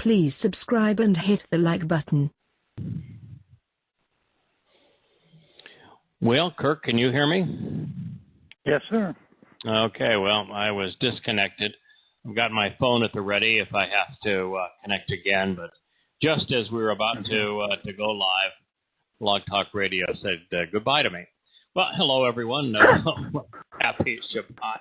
Please subscribe and hit the like button. Well, Kirk, can you hear me? Yes, sir. Okay, well, I was disconnected. I've got my phone at the ready if I have to connect again, but just as we were about to go live, Blog Talk Radio said goodbye to me. Well, hello, everyone. Happy Shabbat.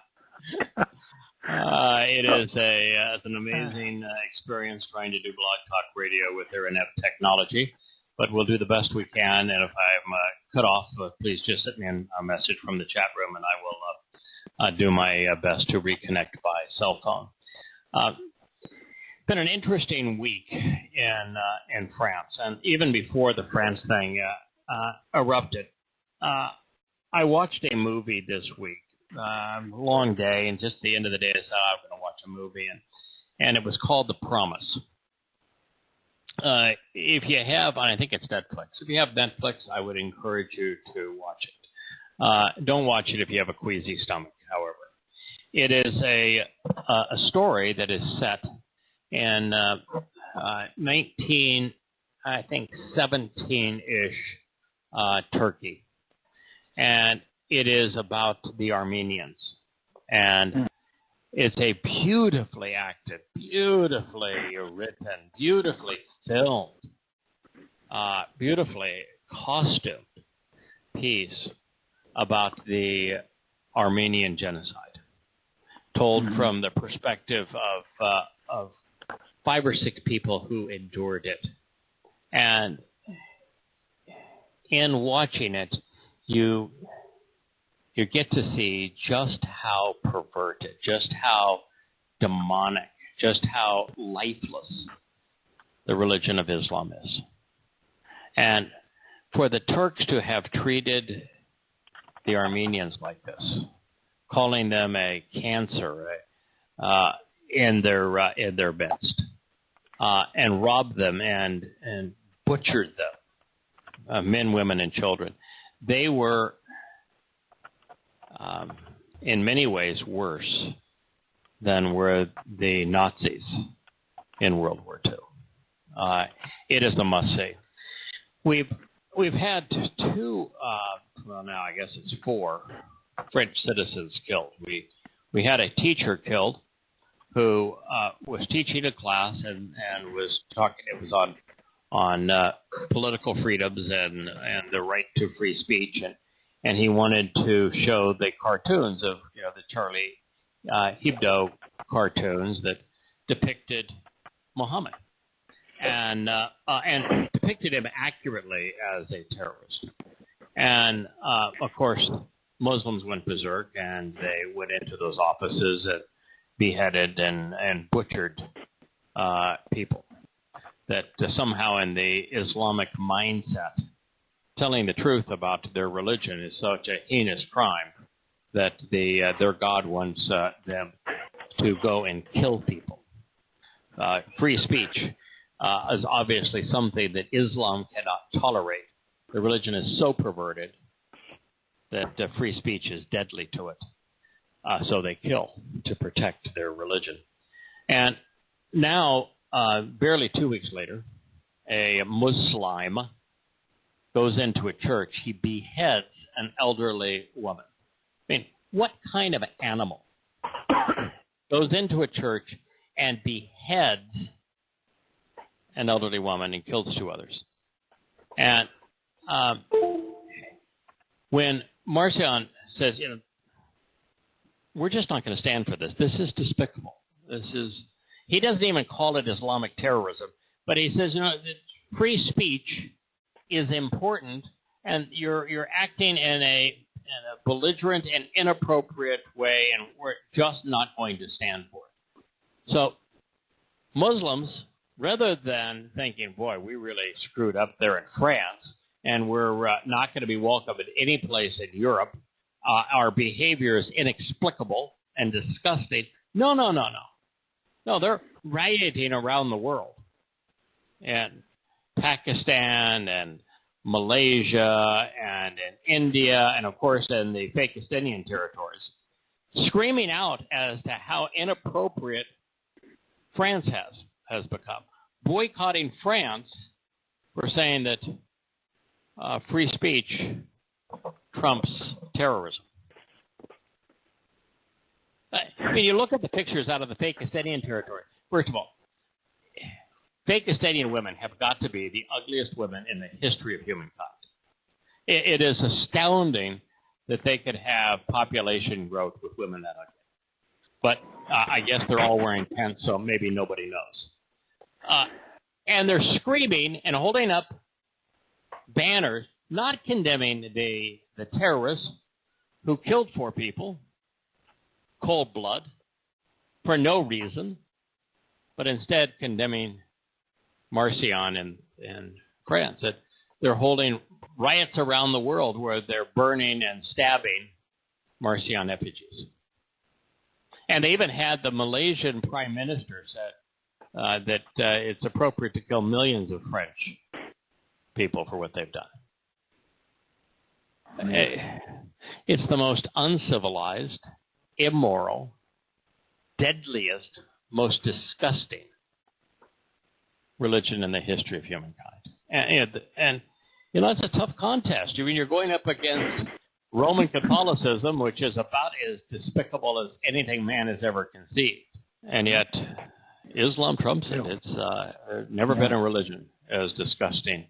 It is it's an amazing experience trying to do Blog Talk Radio with their inept technology, but we'll do the best we can, and if I'm cut off, please just send me a message from the chat room, and I will do my best to reconnect by cell phone. Been an interesting week in France, and even before the France thing erupted, I watched a movie this week. Long day, and just at the end of the day, I said I'm going to watch a movie, and it was called The Promise. If you have, I think it's Netflix. If you have Netflix, I would encourage you to watch it. Don't watch it if you have a queasy stomach, however. It is a story that is set in 17-ish Turkey, and it is about the Armenians, and it's a beautifully acted, beautifully written, beautifully filmed, beautifully costumed piece about the Armenian genocide, told from the perspective of 5 or 6 people who endured it. And in watching it, you get to see just how perverted, just how demonic, just how lifeless the religion of Islam is. And for the Turks to have treated the Armenians like this, calling them a cancer in their midst, and robbed them and butchered them, men, women, and children, they were in many ways worse than were the Nazis in World War II. It is a must-see. We've had 2, well now I guess it's 4 French citizens killed. We had a teacher killed who was teaching a class and was talking. It was on political freedoms and the right to free speech, and he wanted to show the cartoons of the Charlie Hebdo cartoons that depicted Muhammad and depicted him accurately as a terrorist. And of course, Muslims went berserk and they went into those offices and beheaded and butchered people. That somehow in the Islamic mindset, telling the truth about their religion is such a heinous crime that their God wants them to go and kill people. Free speech is obviously something that Islam cannot tolerate. The religion is so perverted that free speech is deadly to it. So they kill to protect their religion. And now, barely 2 weeks later, a Muslim goes into a church. He beheads an elderly woman. I mean, what kind of animal goes into a church and beheads an elderly woman and kills 2 others? And when Marcion says, we're just not going to stand for this. This is despicable. He doesn't even call it Islamic terrorism, but he says, free speech is important, and you're acting in a belligerent and inappropriate way, and we're just not going to stand for it. So Muslims, rather than thinking, boy, we really screwed up there in France, and we're not going to be welcome at any place in Europe, our behavior is inexplicable and disgusting. No, they're rioting around the world. And Pakistan and Malaysia and in India and, of course, in the Pakistani territories, screaming out as to how inappropriate France has become. boycotting France for saying that free speech trumps terrorism. I mean, you look at the pictures out of the fake Castilian territory. First of all, fake Castilian women have got to be the ugliest women in the history of humankind. It is astounding that they could have population growth with women that ugly. But I guess they're all wearing tents, so maybe nobody knows. And they're screaming and holding up banners, not condemning the terrorists who killed 4 people, cold blood, for no reason, but instead condemning Marcion in France. That they're holding riots around the world where they're burning and stabbing Marcion effigies. And they even had the Malaysian prime minister said that it's appropriate to kill millions of French people for what they've done. It's the most uncivilized, immoral, deadliest, most disgusting religion in the history of humankind. And you know, it's a tough contest. I mean, you're going up against Roman Catholicism, which is about as despicable as anything man has ever conceived. And yet, Islam trumps it. It's never been a religion as disgusting,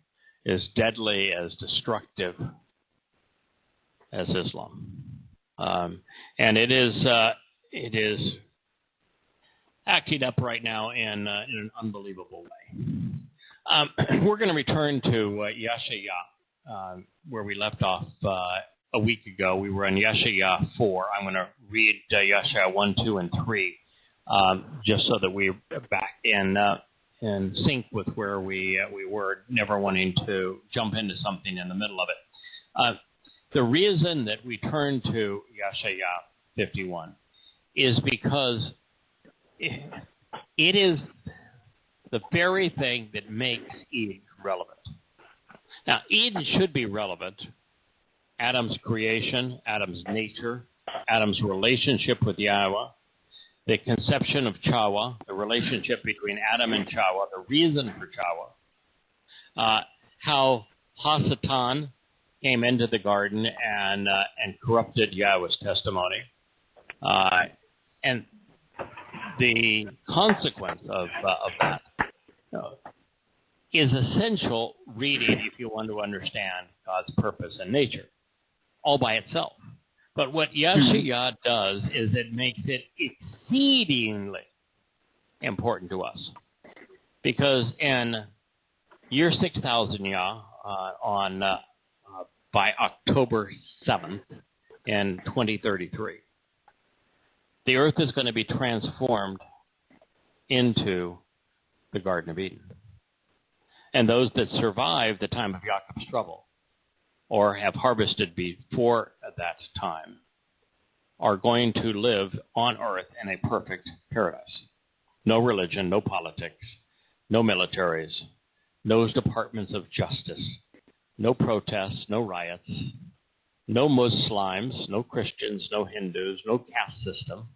as deadly, as destructive as Islam. And it is acting up right now in an unbelievable way. We're going to return to Yahowah, where we left off a week ago. We were in Yahowah 4. I'm going to read Yahowah 1, 2, and 3, just so that we're back in sync with where we were, never wanting to jump into something in the middle of it. The reason that we turn to Yahowah 51 is because it is the very thing that makes Eden relevant. Now, Eden should be relevant. Adam's creation, Adam's nature, Adam's relationship with Yahweh, the conception of Towrah, the relationship between Adam and Towrah, the reason for Towrah, how Hasatan came into the garden and corrupted Yahweh's testimony, and the consequence of that is essential reading if you want to understand God's purpose and nature, all by itself. But what Yahowah does is it makes it exceedingly important to us. Because in year 6000 by October 7th in 2033, the earth is going to be transformed into the Garden of Eden. And those that survive the time of Jacob's trouble or have harvested before that time are going to live on earth in a perfect paradise. No religion, no politics, no militaries, no departments of justice, no protests, no riots, no Muslims, no Christians, no Hindus, no caste system.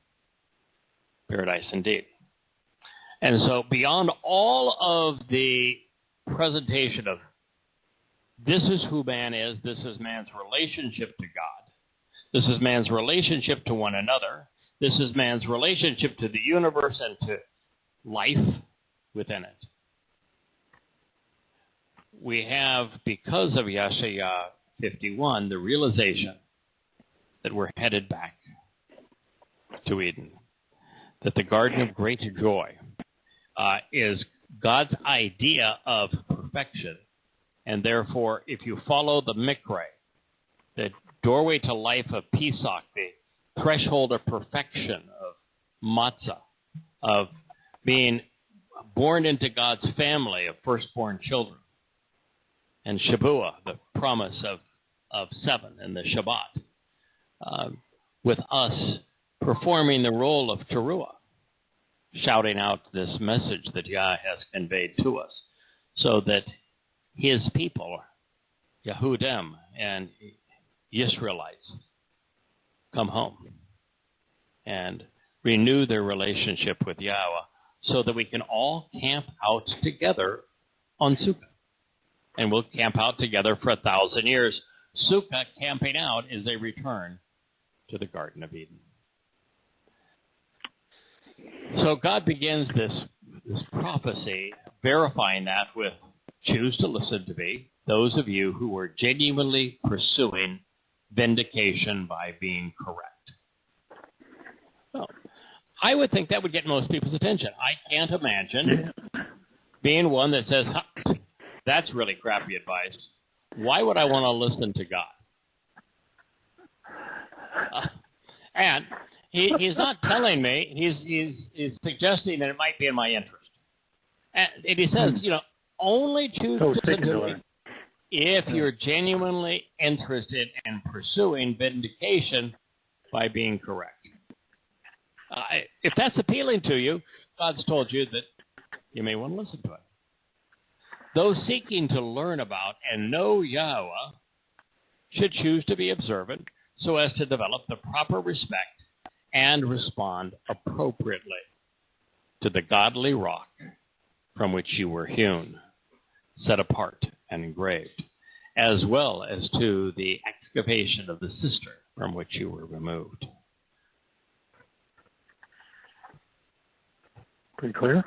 Paradise indeed. And so beyond all of the presentation of this is who man is, this is man's relationship to God, this is man's relationship to one another, this is man's relationship to the universe and to life within it. We have, because of Yahowah 51, the realization that we're headed back to Eden, that the Garden of Great Joy is God's idea of perfection. And therefore, if you follow the Mikre, the doorway to life of Pesach, the threshold of perfection of Matzah, of being born into God's family of firstborn children, and Shavuah, the promise of 7 and the Shabbat, with us performing the role of Teruah, shouting out this message that Yah has conveyed to us, so that his people, Yehudim and Israelites, come home and renew their relationship with Yahweh so that we can all camp out together on Sukkah. And we'll camp out together for 1,000 years. Sukkah, camping out, is a return to the Garden of Eden. So God begins this prophecy, verifying that with, choose to listen to me, those of you who are genuinely pursuing vindication by being correct. Well, I would think that would get most people's attention. I can't imagine being one that says, that's really crappy advice. Why would I want to listen to God? And he's not telling me, he's suggesting that it might be in my interest. And he says, only choose to listen to me if you're genuinely interested in pursuing vindication by being correct. If that's appealing to you, God's told you that you may want to listen to it. Those seeking to learn about and know Yahowah should choose to be observant so as to develop the proper respect and respond appropriately to the godly rock from which you were hewn, set apart, and engraved, as well as to the excavation of the cistern from which you were removed. Pretty clear?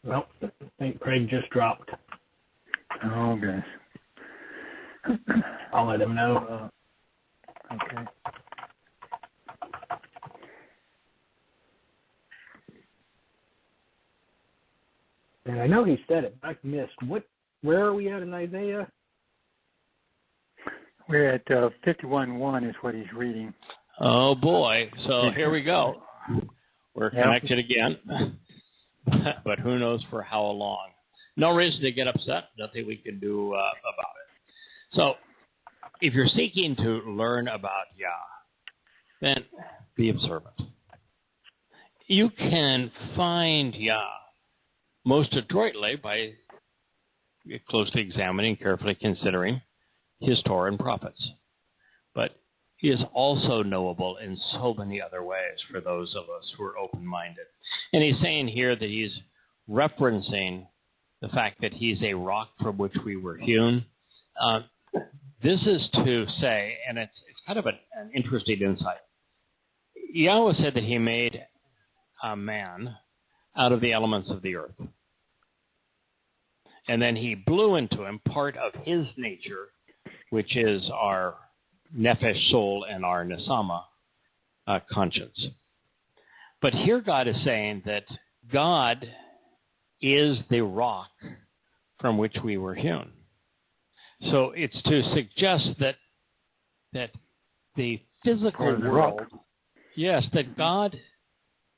Well, I think Craig just dropped. Oh, gosh. I'll let him know. Okay. And I know he said it, but I missed. Where are we at in Isaiah? We're at 51:1 is what he's reading. Oh, boy. So here we go. We're connected again. But who knows for how long. No reason to get upset. Nothing we can do about it. So if you're seeking to learn about Yah, then be observant. You can find Yah most adroitly by closely examining, carefully considering his Torah and prophets. But he is also knowable in so many other ways for those of us who are open-minded. And he's saying here that he's referencing the fact that he's a rock from which we were hewn. This is to say, and it's kind of an interesting insight. Yahweh said that he made a man out of the elements of the earth. And then he blew into him part of his nature, which is our nefesh, soul, and our nesama, conscience. But here God is saying that God is the rock from which we were hewn. So it's to suggest that the physical world, yes, that God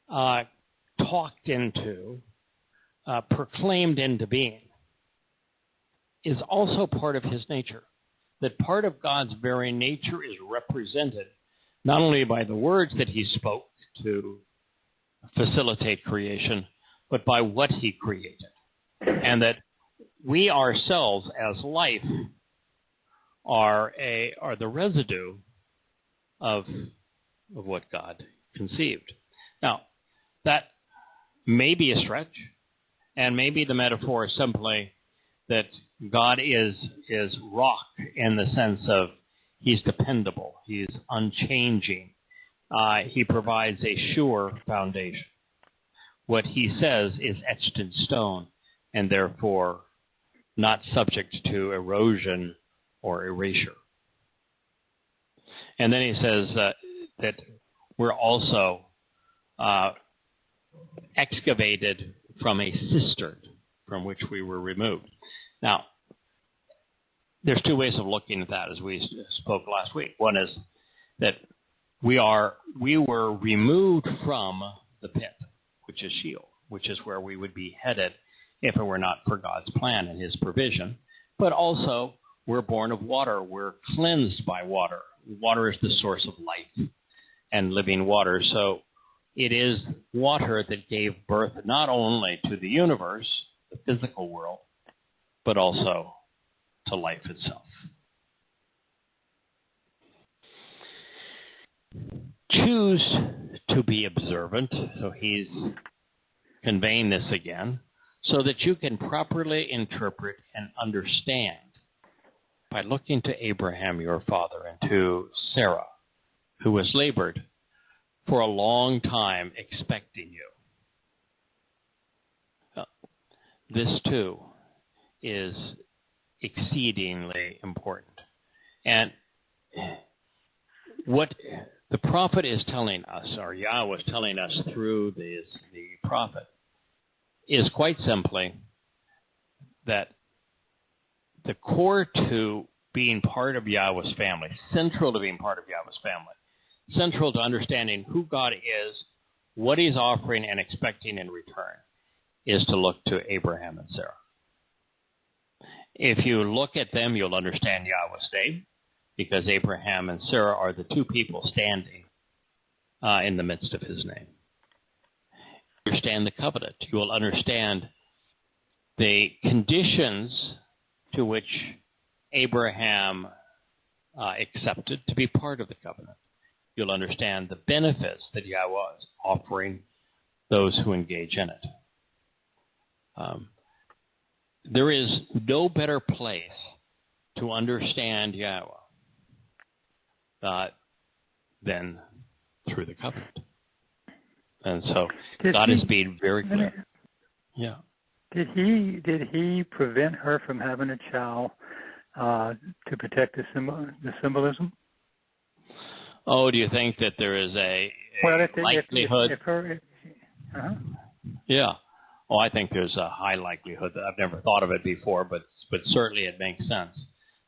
talked into, proclaimed into being, is also part of his nature. That part of God's very nature is represented not only by the words that he spoke to facilitate creation, but by what he created. And that we ourselves as life are the residue of what God conceived. Now, that may be a stretch, and maybe the metaphor is simply that God is rock in the sense of he's dependable, he's unchanging. He provides a sure foundation. What he says is etched in stone and therefore not subject to erosion or erasure. And then he says that we're also excavated from a cistern from which we were removed. Now, there's two ways of looking at that as we spoke last week. One is that we were removed from the pit, which is Sheol, which is where we would be headed if it were not for God's plan and his provision. But also, we're born of water. We're cleansed by water. Water is the source of life and living water. So it is water that gave birth not only to the universe, the physical world, but also to life itself. choose to be observant, so he's conveying this again, so that you can properly interpret and understand by looking to Abraham, your father, and to Sarah, who has labored for a long time expecting you. This, too, is exceedingly important. And what the prophet is telling us, or Yahweh is telling us through the prophet, is quite simply that the core to being part of Yahweh's family, central to being part of Yahweh's family, central to understanding who God is, what he's offering and expecting in return, is to look to Abraham and Sarah. If you look at them, you'll understand Yahweh's name, because Abraham and Sarah are the two people standing in the midst of his name. Understand the covenant. You will understand the conditions to which Abraham accepted to be part of the covenant. You'll understand the benefits that Yahweh is offering those who engage in it. There is no better place to understand Yahweh than through the covenant. And so God is being very clear. Yeah. Did he prevent her from having a child to protect the symbolism? Oh, do you think that there is a likelihood? Yeah. Oh, I think there's a high likelihood. That I've never thought of it before, but certainly it makes sense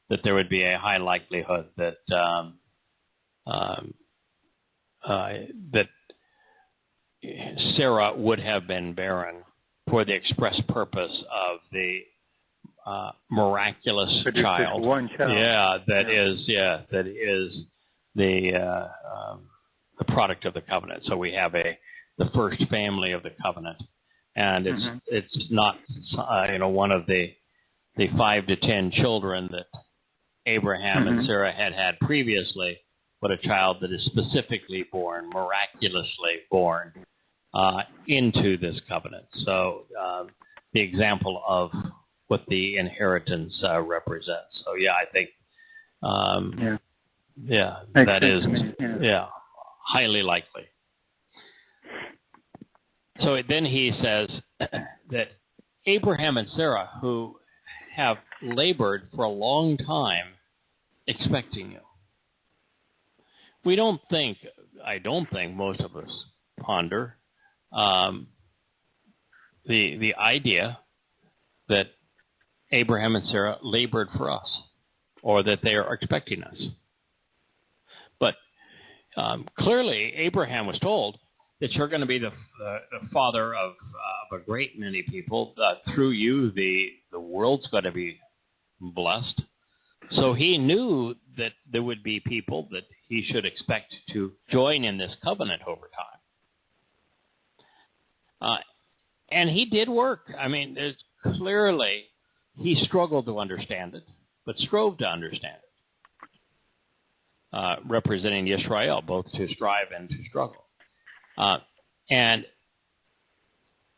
that there would be a high likelihood that that Sarah would have been barren for the express purpose of the miraculous child. One child. Yeah, that is the product of the covenant. So we have the first family of the covenant, and it's not one of the 5 to 10 children that Abraham and Sarah had previously, but a child that is specifically born, miraculously born into this covenant. So the example of what the inheritance represents. So yeah, I think that is highly likely. So then he says that Abraham and Sarah, who have labored for a long time expecting you. I don't think most of us ponder the idea that Abraham and Sarah labored for us, or that they are expecting us. But clearly, Abraham was told that you're going to be the father of a great many people. Through you, the world's going to be blessed. So he knew that there would be people that he should expect to join in this covenant over time. And he did work. I mean, there's clearly he struggled to understand it, but strove to understand it, representing Israel, both to strive and to struggle. And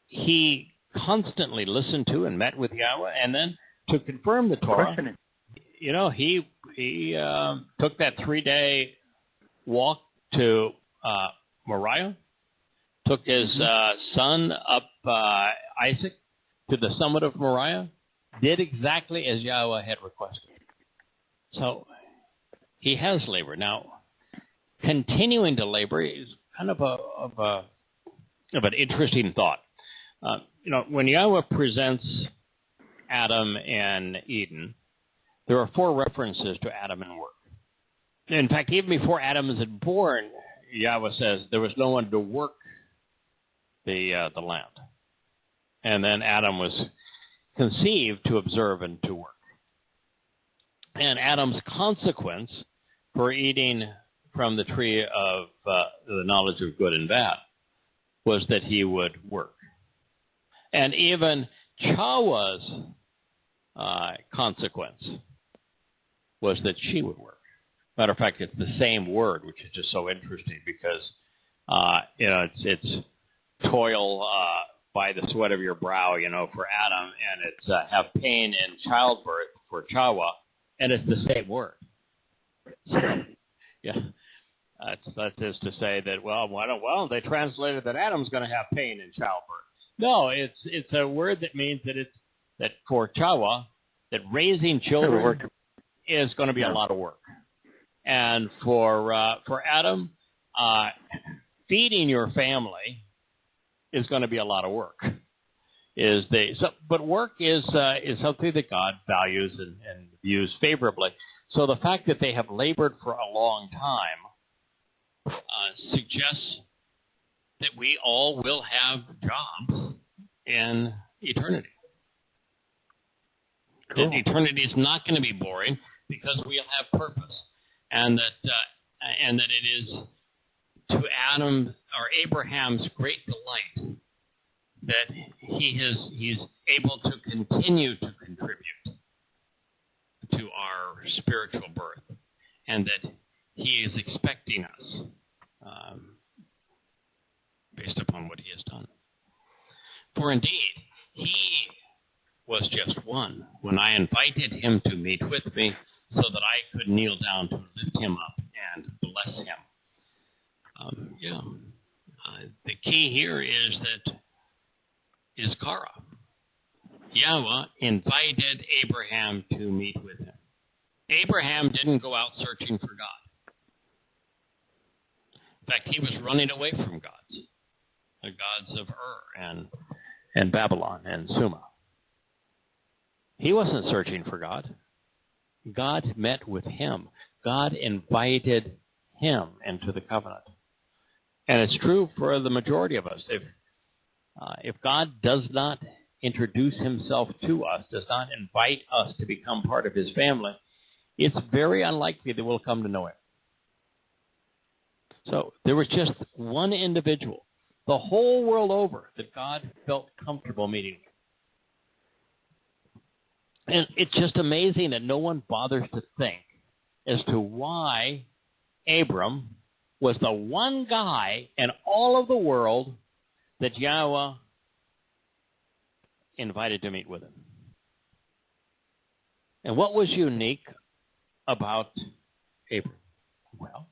he constantly listened to and met with Yahweh, and then to confirm the Torah, he took that 3-day walk to Moriah, took his son up Isaac to the summit of Moriah, did exactly as Yahweh had requested. So he has labored. Now, continuing to labor is kind of an interesting thought. When Yahweh presents Adam and Eden, there are 4 references to Adam and work. In fact, even before Adam is born, Yahweh says there was no one to work the land. And then Adam was conceived to observe and to work. And Adam's consequence for eating from the tree of the knowledge of good and bad was that he would work. And even Chawah's consequence was that she would work. Matter of fact, it's the same word, which is just so interesting because, it's toil by the sweat of your brow, for Adam, and it's have pain in childbirth for Towrah, and it's the same word. So, yeah, that is to say that, well, they translated that Adam's going to have pain in childbirth. No, it's a word that means that for Towrah, that raising children is going to be a lot of work. And for Adam, feeding your family is going to be a lot of work. But work is something that God values and views favorably. So the fact that they have labored for a long time suggests that we all will have jobs in eternity. Cool. That eternity is not going to be boring because we'll have purpose, and that it is to Adam or Abraham's great delight that he's able to continue to contribute to our spiritual birth, and that he is expecting us based upon what he has done. For indeed, he was just one when I invited him to meet with me so that I could kneel down to lift him up and bless him. The key here is Kara. Yahweh invited Abraham to meet with him. Abraham didn't go out searching for God. In fact, he was running away from gods, the gods of Ur and Babylon and Sumer. He wasn't searching for God. God met with him. God invited him into the covenant. And it's true for the majority of us. If God does not introduce himself to us, does not invite us to become part of his family, it's very unlikely that we'll come to know him. So there was just one individual, the whole world over, that God felt comfortable meeting with. And it's just amazing that no one bothers to think as to why Abram was the one guy in all of the world that Yahweh invited to meet with him. And what was unique about Abram? Well,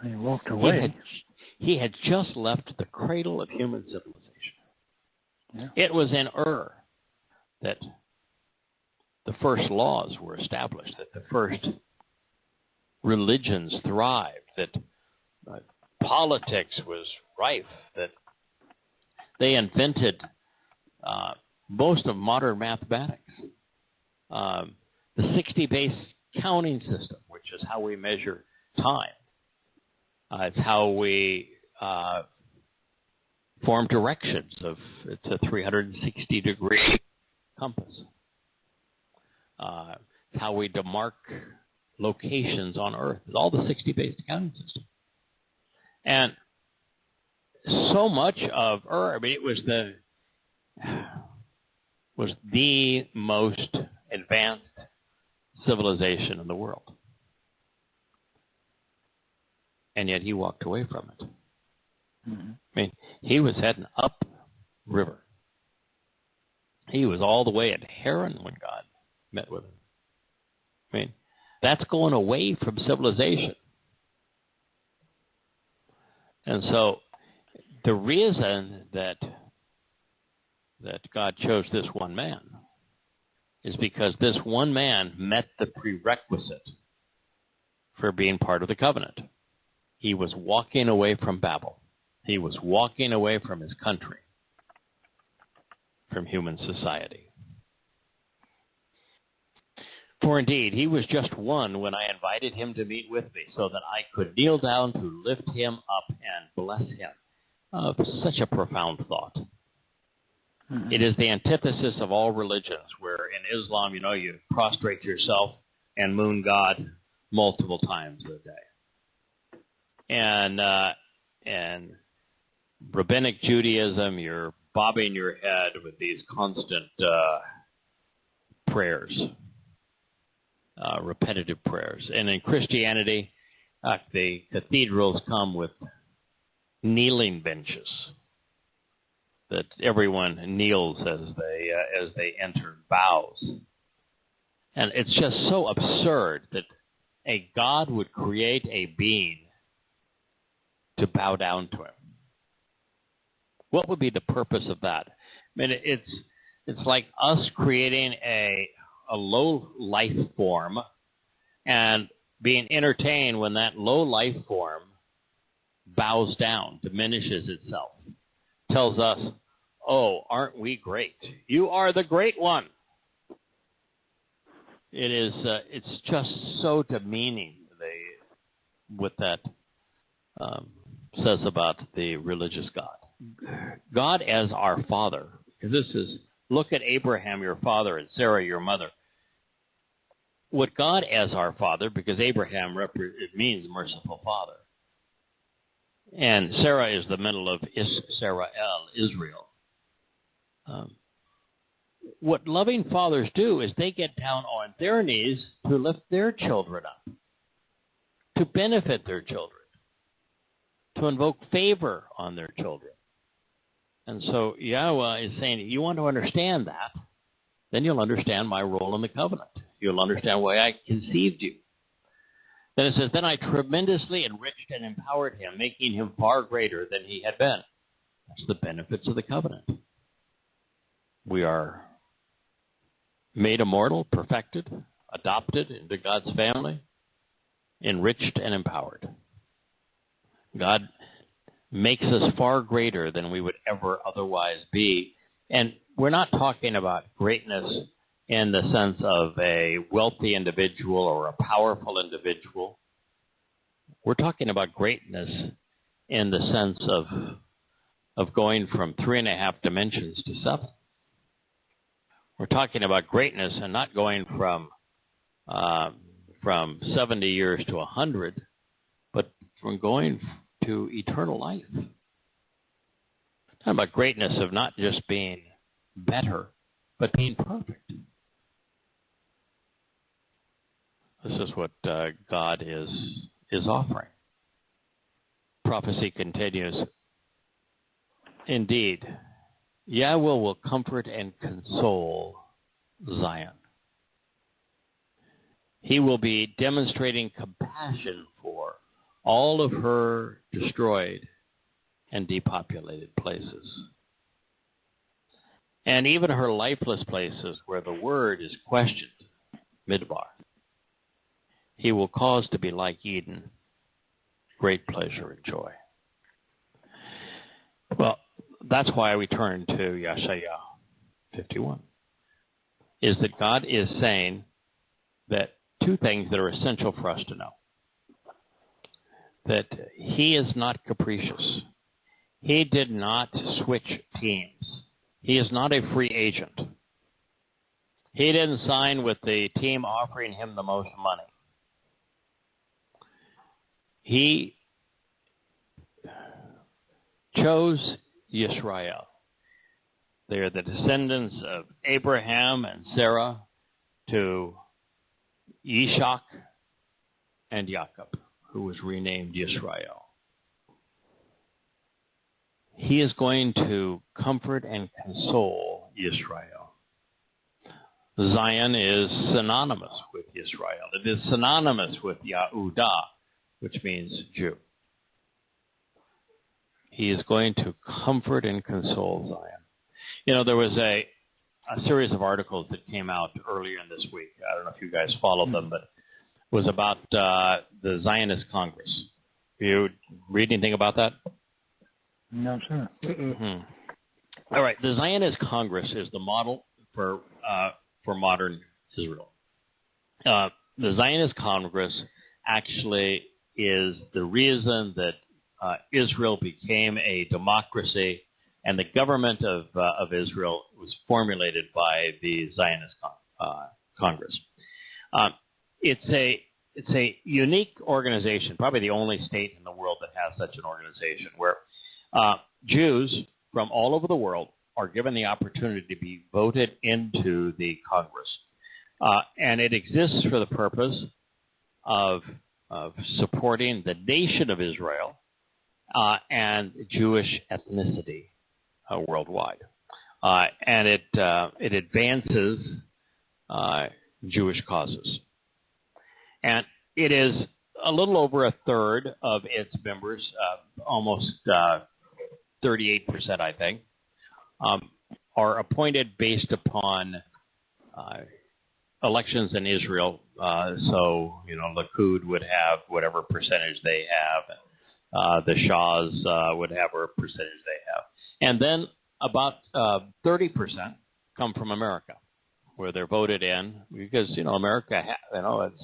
he walked away. He had just left the cradle of human civilization. Yeah. It was in Ur that the first laws were established, that the first religions thrived, that politics was rife, that they invented most of modern mathematics. The 60-base counting system, which is how we measure time. It's how we form directions. It's a 360-degree compass. It's how we demark locations on Earth. It's all the 60-base counting system. And so much of Earth, it was the most advanced civilization in the world. And yet he walked away from it. Mm-hmm. He was heading up river. He was all the way at Haran when God met with him. That's going away from civilization. And so the reason that God chose this one man is because this one man met the prerequisite for being part of the covenant. He was walking away from Babel. He was walking away from his country, from human society. For indeed, he was just one when I invited him to meet with me so that I could kneel down to lift him up and bless him. Such a profound thought. Mm-hmm. It is the antithesis of all religions, where in Islam, you prostrate yourself and moon God multiple times a day. And rabbinic Judaism, you're bobbing your head with these constant prayers. repetitive prayers. And in Christianity, the cathedrals come with kneeling benches that everyone kneels as they enter, bows. And it's just so absurd that a God would create a being to bow down to him. What would be the purpose of that? I mean, it's like us creating a low life form and being entertained when that low life form bows down, diminishes itself, tells us, "Oh, aren't we great? You are the great one." It's just so demeaning. What that says about the religious God. God as our father. This is, look at Abraham, your father, and Sarah, your mother. What God as our father, because Abraham it means merciful father. And Sarah is the middle of Israel. What loving fathers do is they get down on their knees to lift their children up, to benefit their children, to invoke favor on their children. And so Yahweh is saying, if you want to understand that, then you'll understand my role in the covenant. You'll understand why I conceived you. Then it says, then I tremendously enriched and empowered him, making him far greater than he had been. That's the benefits of the covenant. We are made immortal, perfected, adopted into God's family, enriched and empowered. God makes us far greater than we would ever otherwise be. And we're not talking about greatness in the sense of a wealthy individual or a powerful individual. We're talking about greatness in the sense of going from 3.5 dimensions to 7. We're talking about greatness and not going from 70 years to 100, but from going to eternal life. Talking about greatness of not just being better, but being perfect. This is what God is offering. Prophecy continues. Indeed, Yahweh will comfort and console Zion. He will be demonstrating compassion for all of her destroyed and depopulated places, and even her lifeless places where the word is questioned, Midbar. He will cause to be like Eden, great pleasure and joy. Well, that's why we turn to Yeshaya 51, is that God is saying that two things that are essential for us to know. That he is not capricious. He did not switch teams. He is not a free agent. He didn't sign with the team offering him the most money. He chose Yisrael. They are the descendants of Abraham and Sarah to Yishak and Jacob, who was renamed Yisrael. He is going to comfort and console Yisrael. Zion is synonymous with Yisrael. It is synonymous with Yahudah, which means Jew. He is going to comfort and console Zion. You know, there was a series of articles that came out earlier in this week. I don't know if you guys followed them, but it was about the Zionist Congress. Do you read anything about that? No, sir. Mm-hmm. All right. The Zionist Congress is the model for modern Israel. The Zionist Congress actually is the reason that Israel became a democracy, and the government of Israel was formulated by the Zionist Congress. It's a unique organization, probably the only state in the world that has such an organization, where Jews from all over the world are given the opportunity to be voted into the Congress. And it exists for the purpose of supporting the nation of Israel and Jewish ethnicity worldwide. And it advances Jewish causes. And it is a little over a third of its members, almost 38%, I think, are appointed based upon elections in Israel. So, Likud would have whatever percentage they have. The Shahs would have whatever percentage they have. And then about 30% come from America, where they're voted in, because, America, it's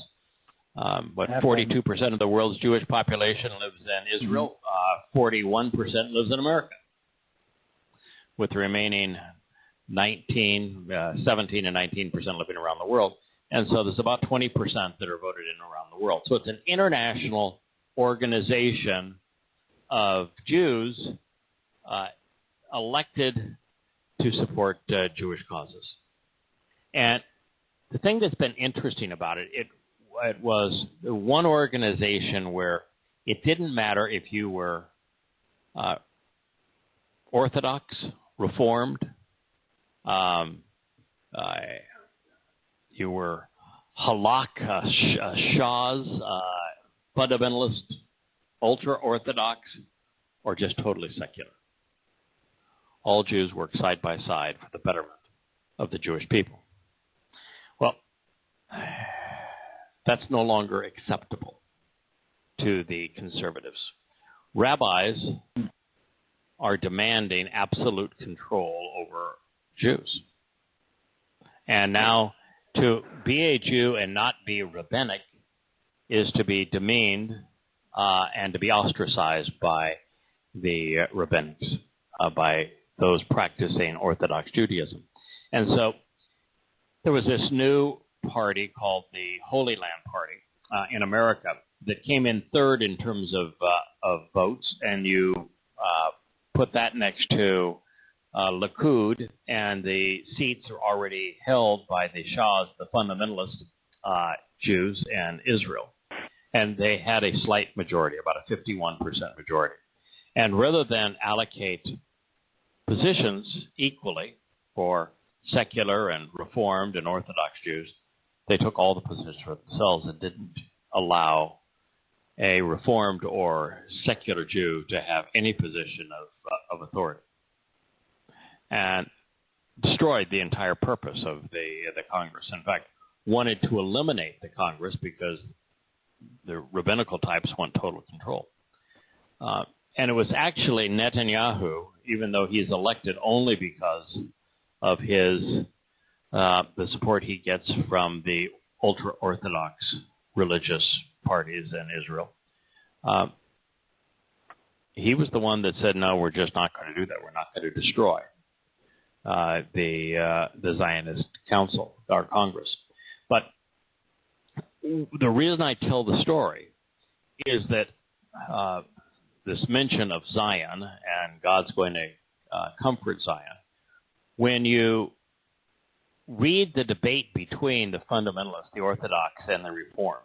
42% of the world's Jewish population lives in Israel. 41% lives in America, with the remaining 17 and 19% living around the world. And so there's about 20% that are voted in around the world. So it's an international organization of Jews elected to support Jewish causes. And the thing that's been interesting about it, it was one organization where it didn't matter if you were Orthodox, Reformed, you were halak, Shahs, fundamentalist, ultra-Orthodox, or just totally secular. All Jews work side by side for the betterment of the Jewish people. Well, that's no longer acceptable to the conservatives. Rabbis are demanding absolute control over Jews. And now to be a Jew and not be rabbinic is to be demeaned and to be ostracized by the rabbinics, by those practicing Orthodox Judaism. And so there was this new party called the Holy Land Party in America that came in third in terms of votes, and you put that next to Likud, and the seats are already held by the Shahs, the fundamentalist Jews, and Israel. And they had a slight majority, about a 51% majority. And rather than allocate positions equally for secular and Reformed and Orthodox Jews, they took all the positions for themselves and didn't allow a Reformed or secular Jew to have any position of authority, and destroyed the entire purpose of the Congress. In fact, wanted to eliminate the Congress because the rabbinical types want total control. And it was actually Netanyahu, even though he's elected only because of his the support he gets from the ultra-Orthodox religious parties in Israel. He was the one that said, no, we're just not going to do that. We're not going to destroy the Zionist Council, our Congress. But the reason I tell the story is that this mention of Zion and God's going to comfort Zion, when you read the debate between the fundamentalists, the Orthodox, and the Reformed,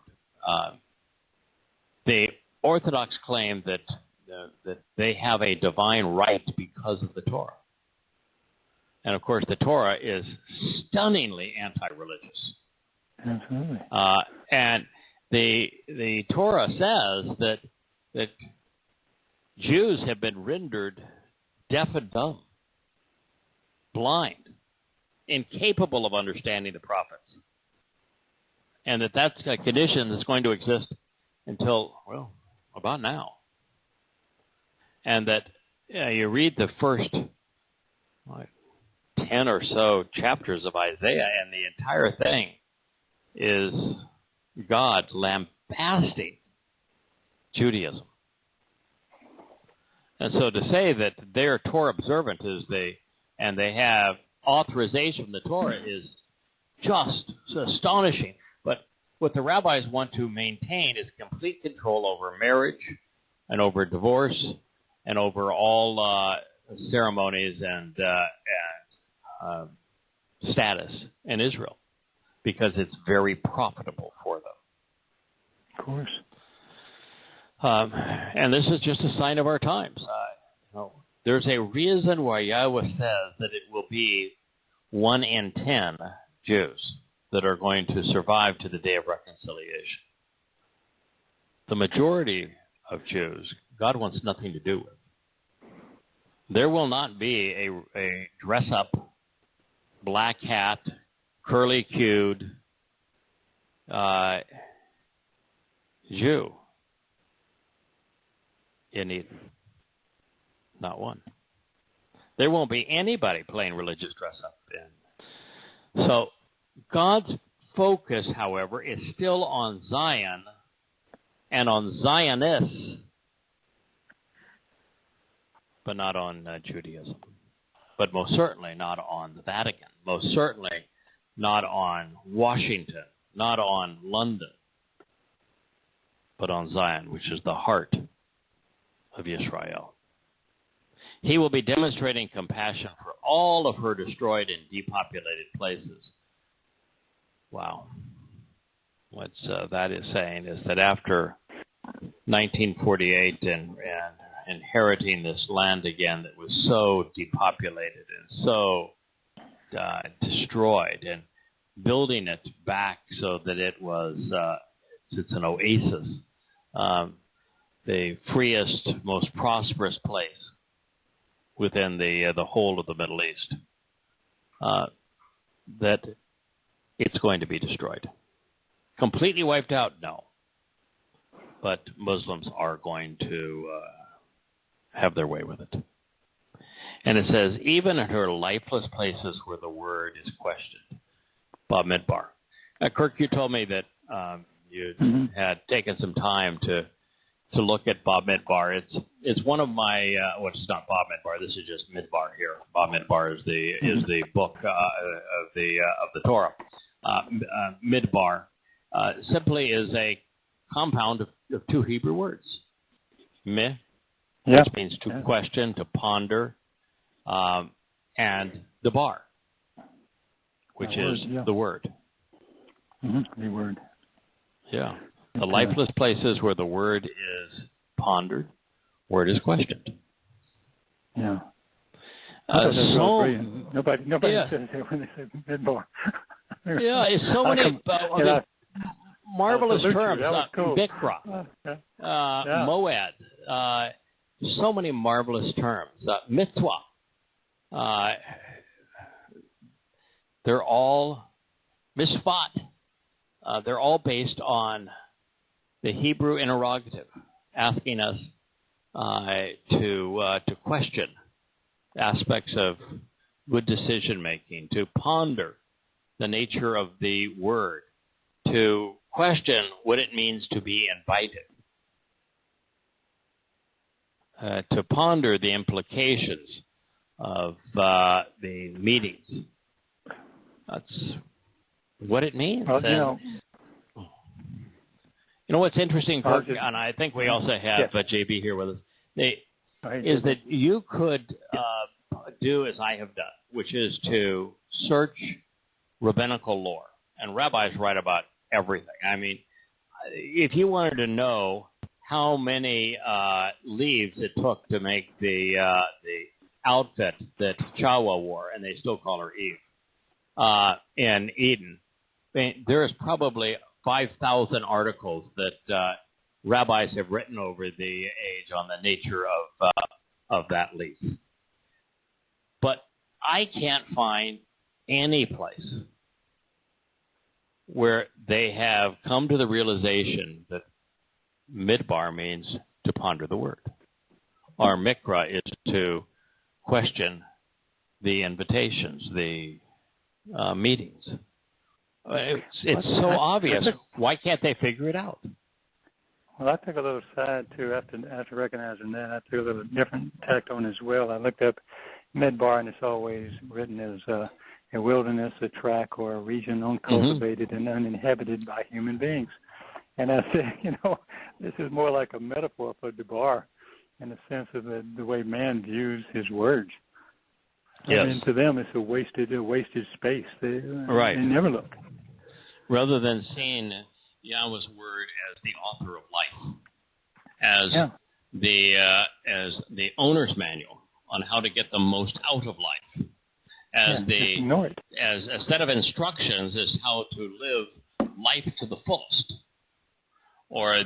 the Orthodox claim that they have a divine right because of the Torah. And, of course, the Torah is stunningly anti-religious. Absolutely. And the Torah says that Jews have been rendered deaf and dumb, blind, incapable of understanding the prophets, and that's a condition that's going to exist until, well, about now. And that you read the first 10 or so chapters of Isaiah, and the entire thing is God lambasting Judaism. And so to say that they're Torah observant and they have authorization from the Torah is just astonishing. But what the rabbis want to maintain is complete control over marriage and over divorce and over all ceremonies and status in Israel. because it's very profitable for them. Of course. And this is just a sign of our times. There's a reason why Yahweh says that it will be 1 in 10 Jews that are going to survive to the day of reconciliation. The majority of Jews, God wants nothing to do with. There will not be a dress-up, black hat, curly-cued Jew in Eden. Not one. There won't be anybody playing religious dress-up in. So God's focus, however, is still on Zion and on Zionists, but not on Judaism. But most certainly not on the Vatican. Most certainly not on Washington, not on London, but on Zion, which is the heart of Israel. He will be demonstrating compassion for all of her destroyed and depopulated places. Wow. What that is saying is that after 1948 and inheriting this land again that was so depopulated and so destroyed, and building it back so that it was it's an oasis, the freest, most prosperous place within the whole of the Middle East, that it's going to be destroyed. Completely wiped out? No. But Muslims are going to have their way with it. And it says, even in her lifeless places where the word is questioned. Bob Midbar. Kirk, you told me that you had taken some time to look at Bob Midbar. It's one of my well, it's not Bob Midbar. This is just Midbar here. Bob Midbar is the book of the Torah. Midbar simply is a compound of two Hebrew words. Meh, which means to question, to ponder, and debar, which is the word. The word. Yeah. The lifeless places where the word is pondered, where it is questioned. Yeah. Nobody says it when they say Midbar. Yeah, it's so many marvelous terms. Cool. Bikra, Moed, so many marvelous terms. Mitzvah. They're all mishpat. They're all based on the Hebrew interrogative, asking us to question aspects of good decision making, to ponder the nature of the word, to question what it means to be invited, to ponder the implications of the meetings. That's what it means. Well, you know what's interesting, Kirk, and I think we also have JB here with us, is that you could do as I have done, which is to search rabbinical lore. And rabbis write about everything. I mean, if you wanted to know how many leaves it took to make the outfit that Chawah wore, and they still call her Eve, in Eden, there is probably 5,000 articles that rabbis have written over the age on the nature of that leaf. But I can't find any place where they have come to the realization that midbar means to ponder the word. Or mikra is to question the invitations, the meetings. It's so obvious. Why can't they figure it out? Well, I took a little side, too, after recognizing that. I took a little different tact on as well. I looked up midbar, and it's always written as a wilderness, a tract, or a region uncultivated and uninhabited by human beings. And I said, this is more like a metaphor for debar in the sense of the way man views his words. Yes. I mean, to them, it's a wasted space. They never look. rather than seeing Yahweh's word as the author of life, as the owner's manual on how to get the most out of life, as a set of instructions as how to live life to the fullest, or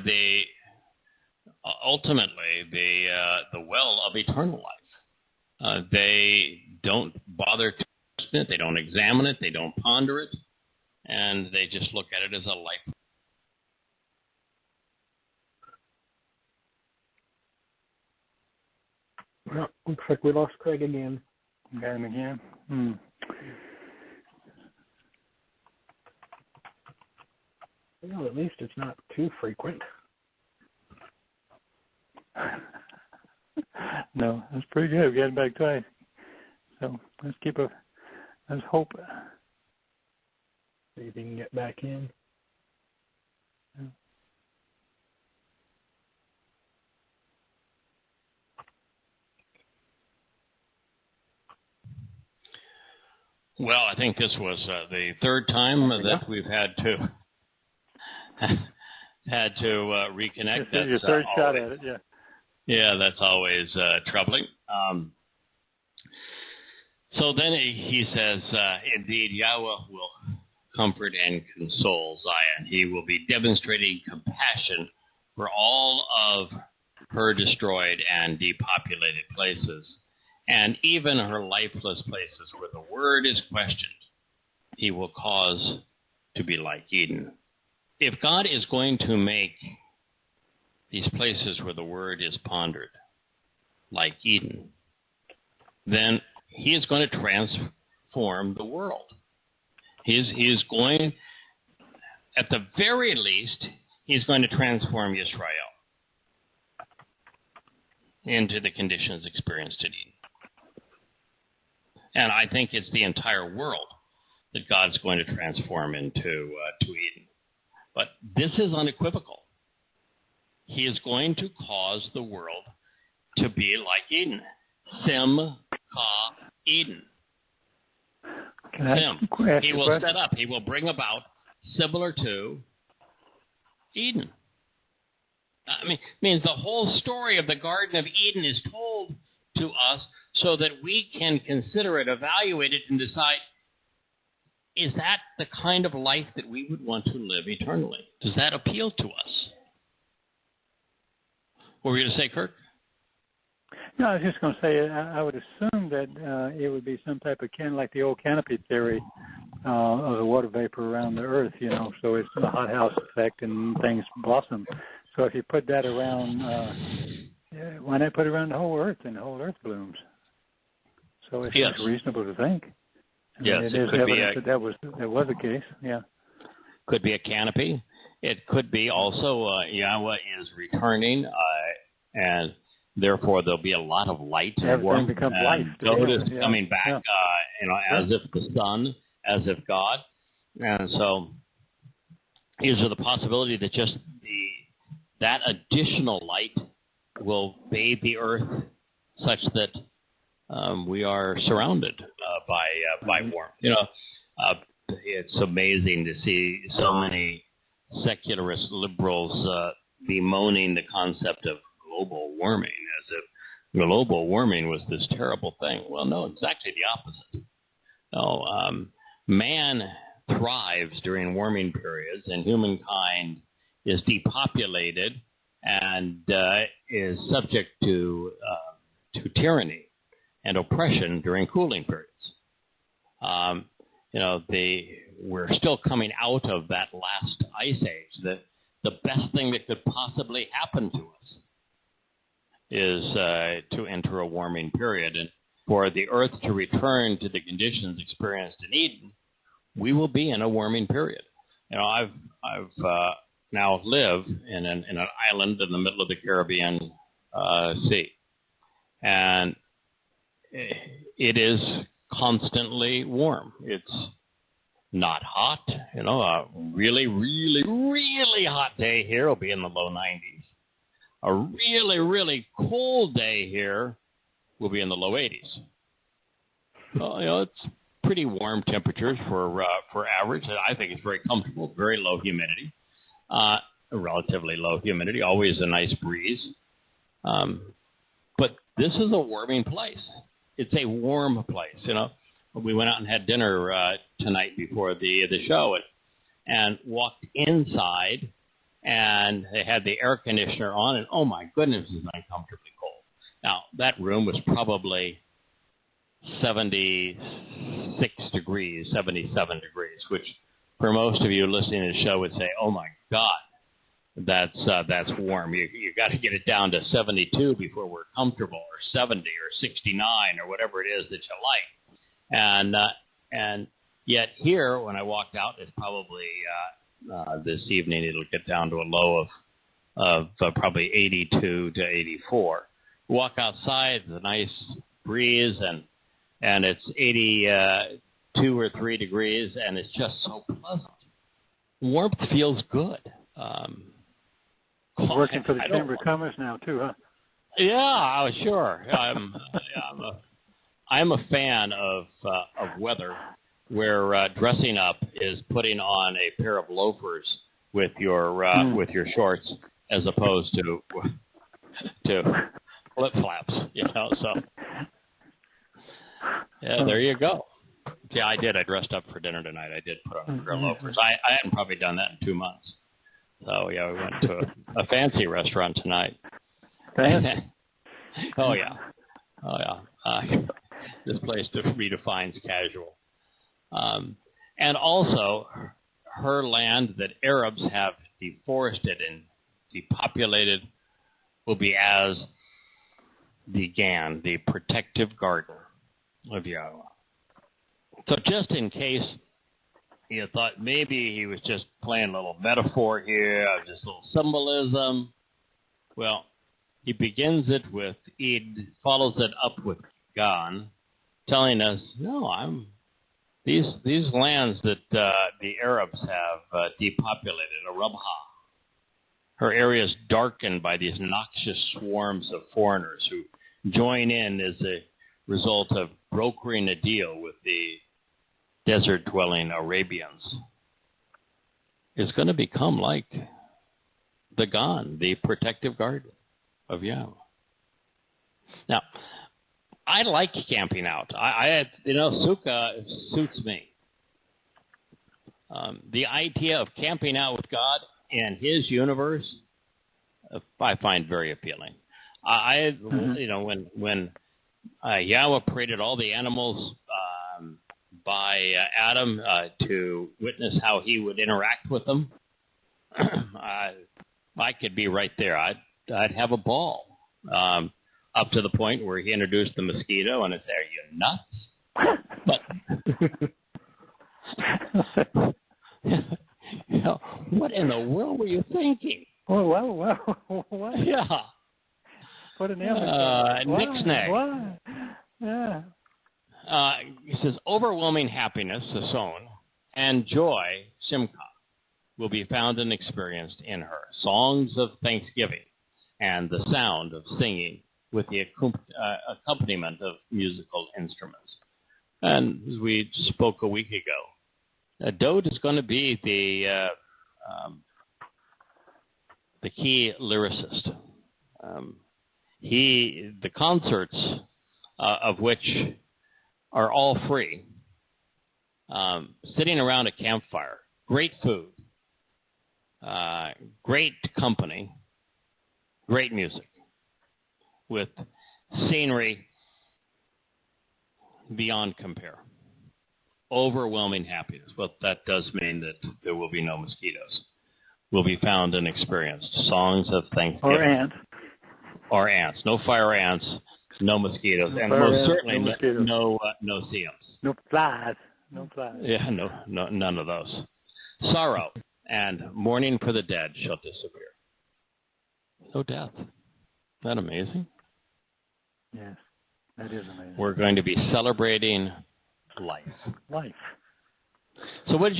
ultimately the well of eternal life. They don't bother to question it, they don't examine it, they don't ponder it, and they just look at it as a life. Well, looks like we lost Craig again. Got him again? Well, at least it's not too frequent. No, that's pretty good. We got him back twice. So let's hope. See if he can get back in. Well, I think this was the third time that we've had to reconnect. That's your third shot at it, yeah. Yeah, that's always troubling. So then he says, indeed, Yahweh will comfort and console Zion. He will be demonstrating compassion for all of her destroyed and depopulated places, and even her lifeless places where the word is questioned, he will cause to be like Eden. If God is going to make these places where the word is pondered like Eden, then he is going to transform the world. He is going, at the very least, he's going to transform Israel into the conditions experienced in Eden. And I think it's the entire world that God's going to transform into Eden. But this is unequivocal. He is going to cause the world to be like Eden. Sim ka Eden. Sim. He will set up. He will bring about similar to Eden. I mean, the whole story of the Garden of Eden is told to us so that we can consider it, evaluate it, and decide, is that the kind of life that we would want to live eternally? Does that appeal to us? What were you going to say, Kirk? No, I was just going to say, I would assume that it would be some type of like the old canopy theory of the water vapor around the earth, so it's a hothouse effect and things blossom. So if you put that around, why not put it around the whole earth, and the whole earth blooms? So it's reasonable to think. Yes, it is evidence that was the case. Yeah, could be a canopy. It could be also Yahweh is returning, and therefore there'll be a lot of light. Everything becomes life. God is coming back, as if the sun, as if God, and so is there the possibility that just that additional light will bathe the earth such that we are surrounded by warmth. It's amazing to see so many secularist liberals bemoaning the concept of global warming as if global warming was this terrible thing. Well, no, it's actually the opposite. No, man thrives during warming periods, and humankind is depopulated and is subject to tyranny and oppression during cooling periods. We're still coming out of that last ice age. The best thing that could possibly happen to us is to enter a warming period. And for the earth to return to the conditions experienced in Eden, we will be in a warming period. I've now live in an island in the middle of the Caribbean Sea, and it is constantly warm. It's not hot. A really, really, really hot day here will be in the low 90s. A really, really cold day here will be in the low 80s. Well, it's pretty warm temperatures for average. I think it's very comfortable. Very low humidity, relatively low humidity. Always a nice breeze. But this is a warming place. It's a warm place. You know, we went out and had dinner tonight before the show, and walked inside, and they had the air conditioner on, and oh my goodness, it was uncomfortably cold. Now that room was probably 76 degrees, 77 degrees, which for most of you listening to the show would say, oh my God, that's warm. You got to get it down to 72 before we're comfortable, or 70 or 69 or whatever it is that you like. And yet here, when I walked out, it's probably this evening it'll get down to a low of probably 82 to 84. Walk outside, it's a nice breeze, and it's 82 or 3 degrees, and it's just so pleasant. Warmth feels good. Working for the Chamber of Commerce now too, huh? Yeah, sure. I'm a fan of weather where dressing up is putting on a pair of loafers with your shorts as opposed to flip flops. You know, so yeah, there you go. Yeah, I did. I dressed up for dinner tonight. I did put on a pair of loafers. I hadn't probably done that in 2 months. So yeah, we went to a fancy restaurant tonight. Oh yeah. This place redefines casual. And also, her land that Arabs have deforested and depopulated will be as the Gan, the protective garden of Yahowah. So just in case you thought maybe he was just playing a little metaphor here, just a little symbolism, well, he begins it with Eid, follows it up with Gan, telling us, no, these lands that the Arabs have depopulated, a Rabha. Her area is darkened by these noxious swarms of foreigners who join in as a result of brokering a deal with the desert-dwelling Arabians. Is going to become like the Gan, the protective garden of Yahweh. Now, I like camping out. Sukkah suits me. The idea of camping out with God and His universe, I find very appealing. When Yahweh created all the animals by Adam to witness how He would interact with them, I could be right there. I'd have a ball. Up to the point where He introduced the mosquito, and it's, are you nuts? But what in the world were you thinking? Oh, wow. What? Yeah. What an image. Nixnay. Why? Yeah. He says, overwhelming happiness, Sason, and joy, Simcha, will be found and experienced in her. Songs of thanksgiving and the sound of singing with the accompaniment of musical instruments. And as we spoke a week ago, Dode is going to be the key lyricist. The concerts of which are all free, sitting around a campfire, great food, great company, great music, with scenery beyond compare. Overwhelming happiness. Well, that does mean that there will be no mosquitoes. Will be found and experienced. Songs of thanksgiving. Or ants. Or ants. No fire ants, no mosquitoes, and most certainly no CMs. No flies. No flies. Yeah, no, none of those. Sorrow and mourning for the dead shall disappear. No death. Isn't that amazing? Yes, that is amazing. We're going to be celebrating life. Life. So what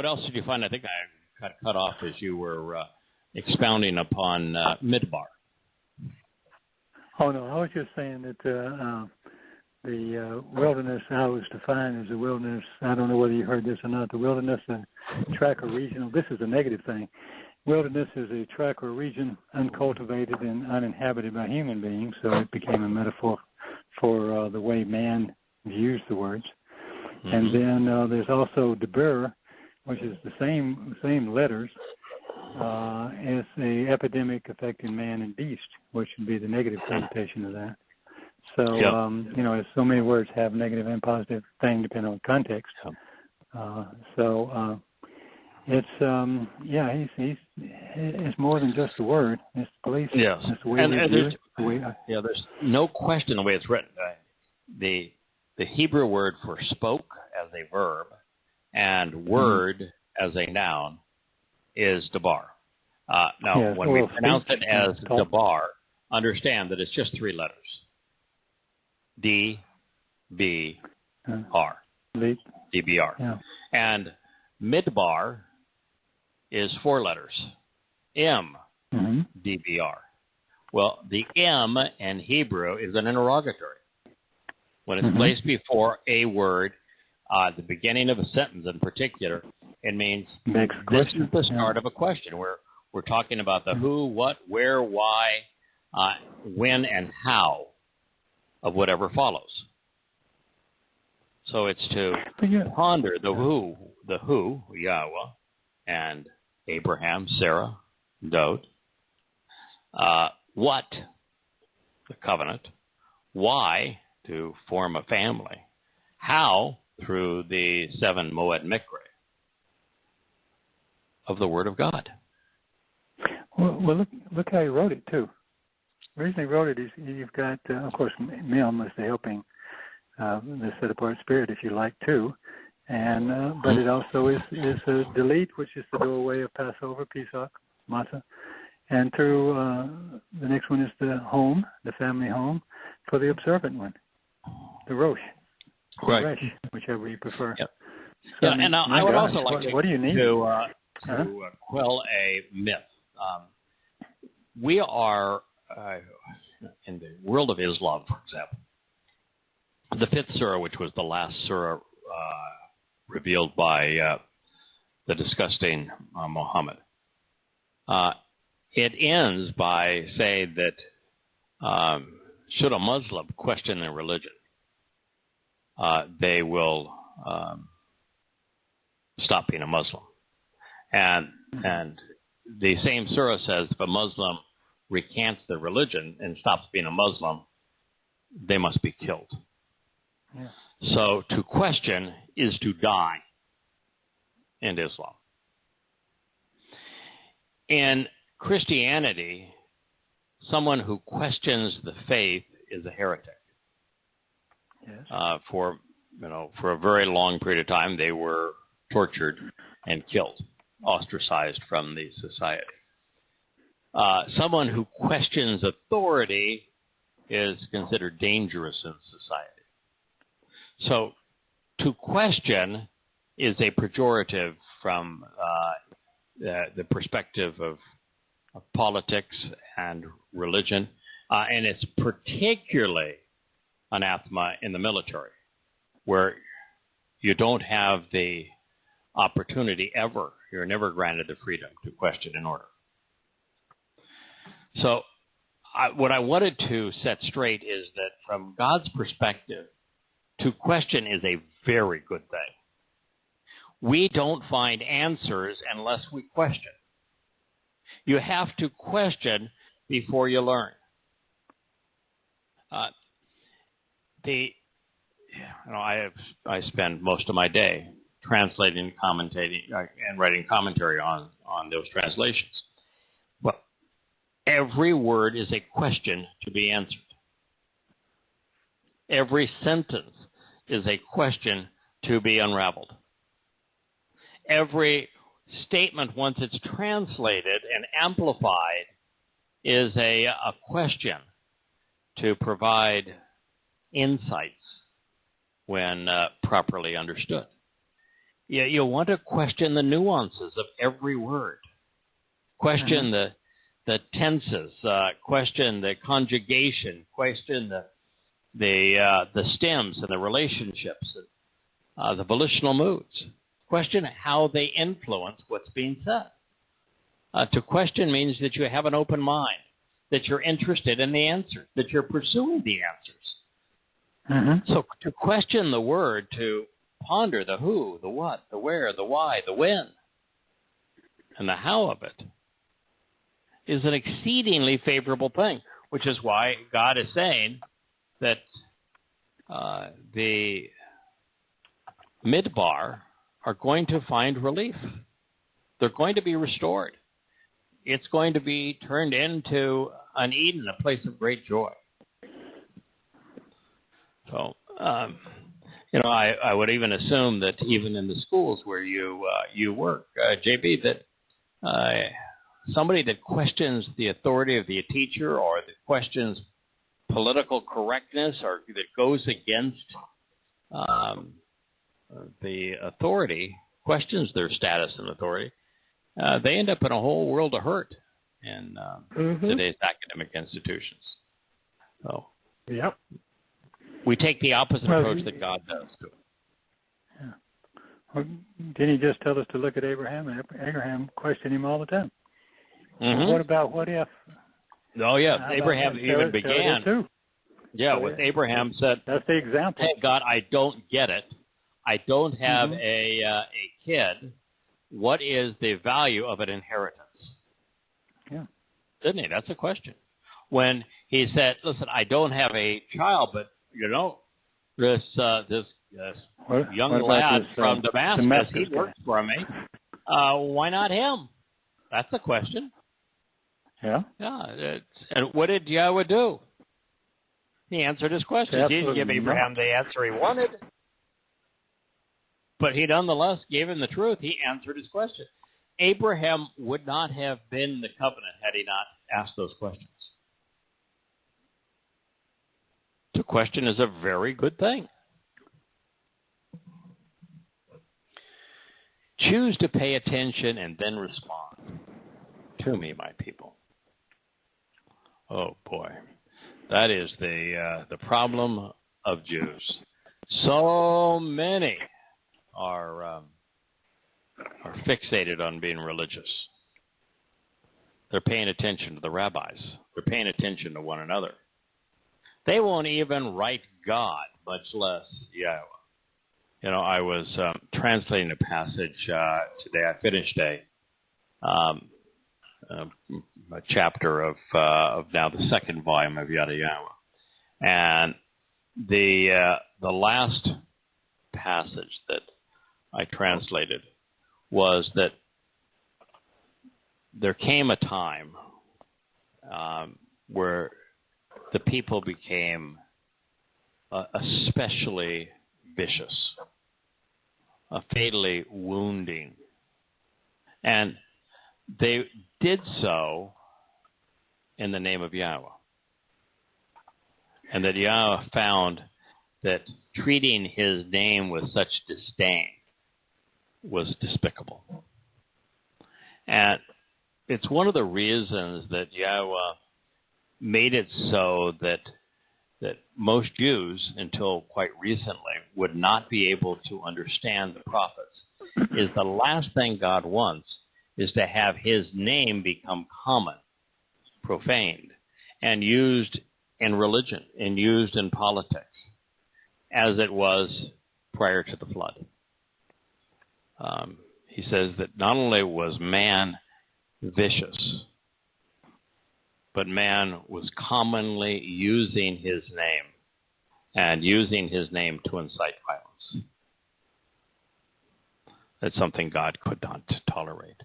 else did you find? I think I got cut off as you were expounding upon Midbar. Oh, no, I was just saying that the wilderness, how it was defined as a wilderness. I don't know whether you heard this or not. The wilderness, a tract or region. This is a negative thing. Wilderness is a tract or region uncultivated and uninhabited by human beings. So it became a metaphor for the way man views the words. Mm-hmm. And then there's also Deber, which is the same letters. It's a epidemic affecting man and beast, which would be the negative connotation of that. So, as so many words have negative and positive thing depending on context. It's more than just a word. It's the belief. Yes. It's the way we do it. There's no question the way it's written. The Hebrew word for spoke as a verb and word as a noun is debar. When we pronounce it as debar, understand that it's just three letters. D, B, R. D-B-R. Yeah. And midbar is four letters. M, D-B-R. Well, the M in Hebrew is an interrogatory. When it's placed before a word, the beginning of a sentence in particular, it means this is the start of a question. We're talking about the who, what, where, why, when, and how of whatever follows. So it's to ponder the who, Yahweh, and Abraham, Sarah, Dod. What, the covenant. Why, to form a family. How, through the 7 Moed Mikre of the Word of God. Well, look how he wrote it, too. The reason he wrote it is you've got, of course, Mim is the helping, the set-apart spirit, if you like, too. And but it also is a delete, which is the doorway of Passover, Pesach, Matzah. And through the next one is the home, the family home, for the observant one, the Rosh. Right. Resh, whichever you prefer. Yep. So, and I would also like what do you need? to quell a myth. We are, in the world of Islam, for example, the 5th surah, which was the last surah revealed by the disgusting Muhammad, it ends by saying that should a Muslim question their religion, they will stop being a Muslim. And the same surah says if a Muslim recants their religion and stops being a Muslim, they must be killed. Yeah. So to question is to die in Islam. In Christianity, someone who questions the faith is a heretic. Yes. For a very long period of time, they were tortured and killed, ostracized from the society. Someone who questions authority is considered dangerous in society. So to question is a pejorative from the perspective of politics and religion, and it's particularly anathema in the military, where you don't have the opportunity ever. You're never granted the freedom to question an order. So what I wanted to set straight is that from God's perspective, to question is a very good thing. We don't find answers unless we question. You have to question before you learn. I spend most of my day translating, commentating, and writing commentary on those translations. Well, every word is a question to be answered. Every sentence is a question to be unraveled. Every statement, once it's translated and amplified, is a question to provide insights when properly understood. You want to question the nuances of every word. Question the tenses, question the conjugation, question the stems and the relationships, and the volitional moods. Question how they influence what's being said. To question means that you have an open mind, that you're interested in the answers, that you're pursuing the answers. Mm-hmm. So to question the word, to ponder the who, the what, the where, the why, the when, and the how of it is an exceedingly favorable thing, which is why God is saying that the midbar are going to find relief. They're going to be restored. It's going to be turned into an Eden, a place of great joy. So, I would even assume that even in the schools where you work, JB, that somebody that questions the authority of the teacher, or that questions political correctness, or that goes against the authority, questions their status and authority, they end up in a whole world of hurt in today's academic institutions. So, yep. We take the opposite approach that God does to it. Yeah. Well, didn't he just tell us to look at Abraham? And Abraham questioned him all the time. Mm-hmm. Well, what about what if? Oh, yeah. Abraham even began. Too. Yeah, So with Abraham said, that's the example. Hey, God, I don't get it. I don't have a kid. What is the value of an inheritance? Yeah. Didn't he? That's a question. When he said, listen, I don't have a child, but, this young lad from Damascus, he works for me. Why not him? That's a question. Yeah. Yeah. And what did Yahweh do? He answered his question. He didn't give Abraham the answer he wanted, but he nonetheless gave him the truth. He answered his question. Abraham would not have been in the covenant had he not asked those questions. The question is a very good thing. Choose to pay attention and then respond to me, my people. Oh boy, that is the problem of Jews. So many are fixated on being religious. They're paying attention to the rabbis. They're paying attention to one another. They won't even write God, much less Yahweh. I was translating a passage today. I finished a chapter of now the second volume of Yada Yahweh, and the last passage that I translated was that there came a time where the people became especially vicious, fatally wounding. And they did so in the name of Yahweh. And that Yahweh found that treating his name with such disdain was despicable. And it's one of the reasons that Yahweh made it so that most Jews, until quite recently, would not be able to understand the prophets. Is the last thing God wants is to have his name become common, profaned, and used in religion, and used in politics, as it was prior to the flood. He says that not only was man vicious, but man was commonly using his name, and using his name to incite violence. That's something God could not tolerate.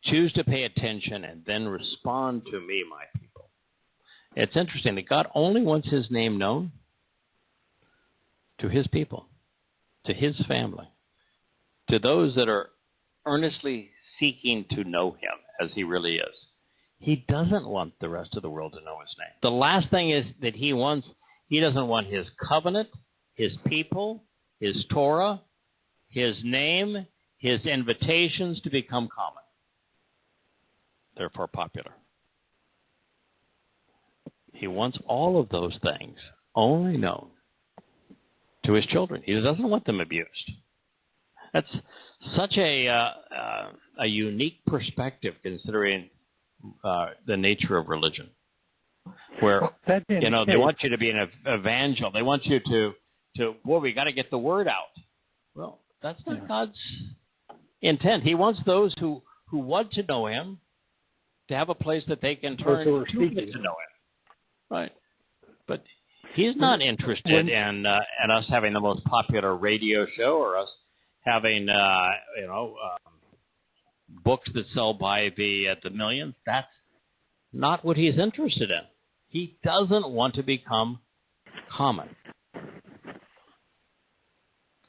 Choose to pay attention and then respond to me, my people. It's interesting that God only wants his name known to his people, to his family, to those that are earnestly seeking to know him as he really is. He doesn't want the rest of the world to know his name. The last thing is that he wants, he doesn't want his covenant, his people, his Torah, his name, his invitations to become common, therefore popular. He wants all of those things only known to his children. He doesn't want them abused. That's such a unique perspective considering the nature of religion, where they want you to be an evangel. They want you to we got to get the word out. Well, that's not God's intent. He wants those who want to know Him to have a place that they can turn to get to know Him. Right, but He's not interested in us having the most popular radio show or us having books that sell by the millions. That's not what He's interested in. He doesn't want to become common.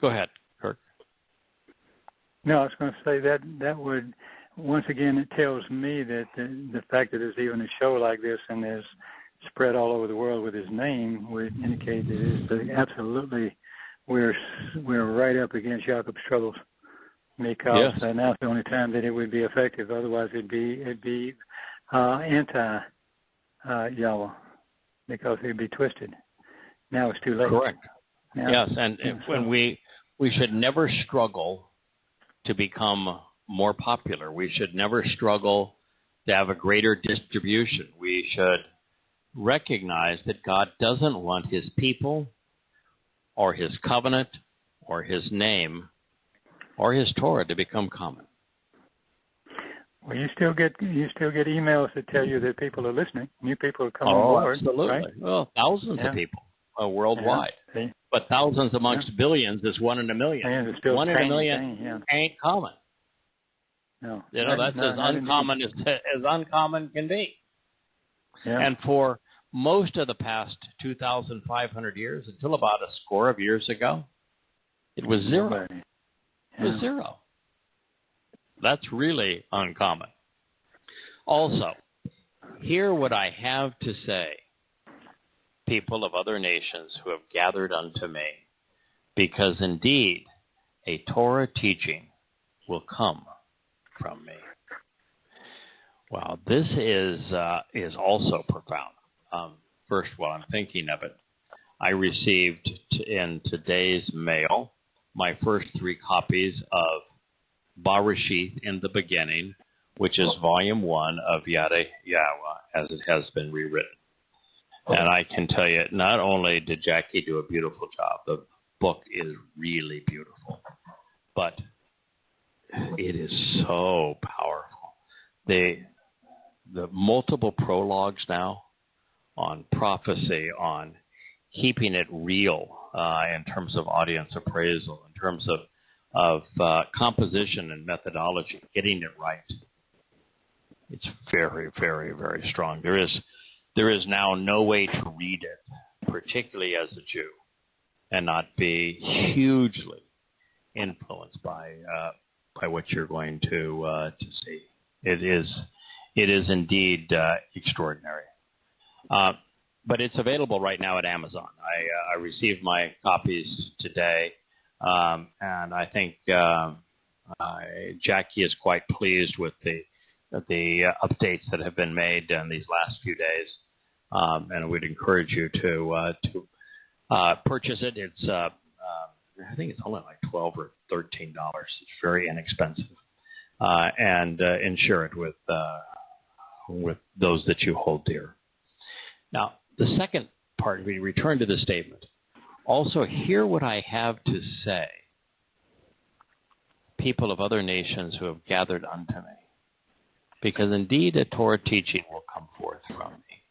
Go ahead, Kirk. No, I was going to say that would, once again, it tells me that the fact that there's even a show like this and there's spread all over the world with His name would indicate that it's absolutely we're right up against Jacob's troubles, because now's the only time that it would be effective. Otherwise, it'd be anti Yahweh, because it'd be twisted. Now it's too late. Correct. Now, yes, and when we should never struggle to become more popular. We should never struggle to have a greater distribution. We should recognize that God doesn't want His people or His covenant or His name or His Torah to become common. Well, you still get emails that tell you that people are listening. New people are coming on board. Absolutely. Right? Well, thousands of people worldwide. Yeah. But thousands amongst billions is 1 in a million. And still 1 in a million ain't common. No. That's as uncommon as uncommon can be. Yeah. And for most of the past 2,500 years, until about a score of years ago, it was zero. It was zero. That's really uncommon. Also, hear what I have to say, people of other nations who have gathered unto me, because indeed a Torah teaching will come from me. Wow, this is also profound. First, while I'm thinking of it, I received in today's mail my first 3 copies of Bereshith in the Beginning, which is Volume 1 of Yada Yahweh, as it has been rewritten. And I can tell you, not only did Jackie do a beautiful job, the book is really beautiful, but it is so powerful. The multiple prologues now on prophecy, on keeping it real in terms of audience appraisal, in terms of composition and methodology, getting it right. It's very, very, very strong. There is now no way to read it, particularly as a Jew, and not be hugely influenced by what you're going to see. It is indeed extraordinary. But it's available right now at Amazon. I received my copies today, and I think Jackie is quite pleased with the updates that have been made in these last few days, and we'd encourage you to purchase it. It's I think it's only like $12 or $13. It's very inexpensive, and insure it with those that you hold dear. Now, the second part, we return to the statement. Also, hear what I have to say, people of other nations who have gathered unto me, because indeed a Torah teaching will come forth from me.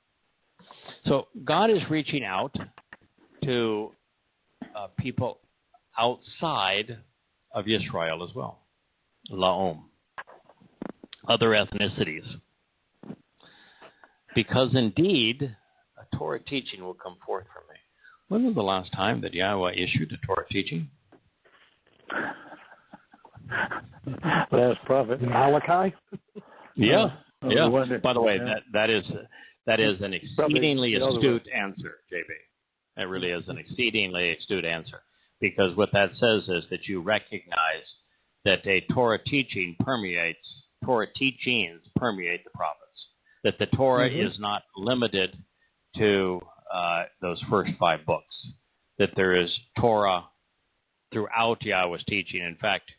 So God is reaching out to people outside of Israel as well, Laom, other ethnicities, because indeed a Torah teaching will come forth from me. When was the last time that Yahweh issued a Torah teaching? Last prophet, Malachi. Yeah. By the way, that is an exceedingly astute answer, JB. It really is an exceedingly astute answer, because what that says is that you recognize that a Torah teachings permeate the prophets. That the Torah is not limited to those first 5 books, that there is Torah throughout Yahweh's teaching. In fact,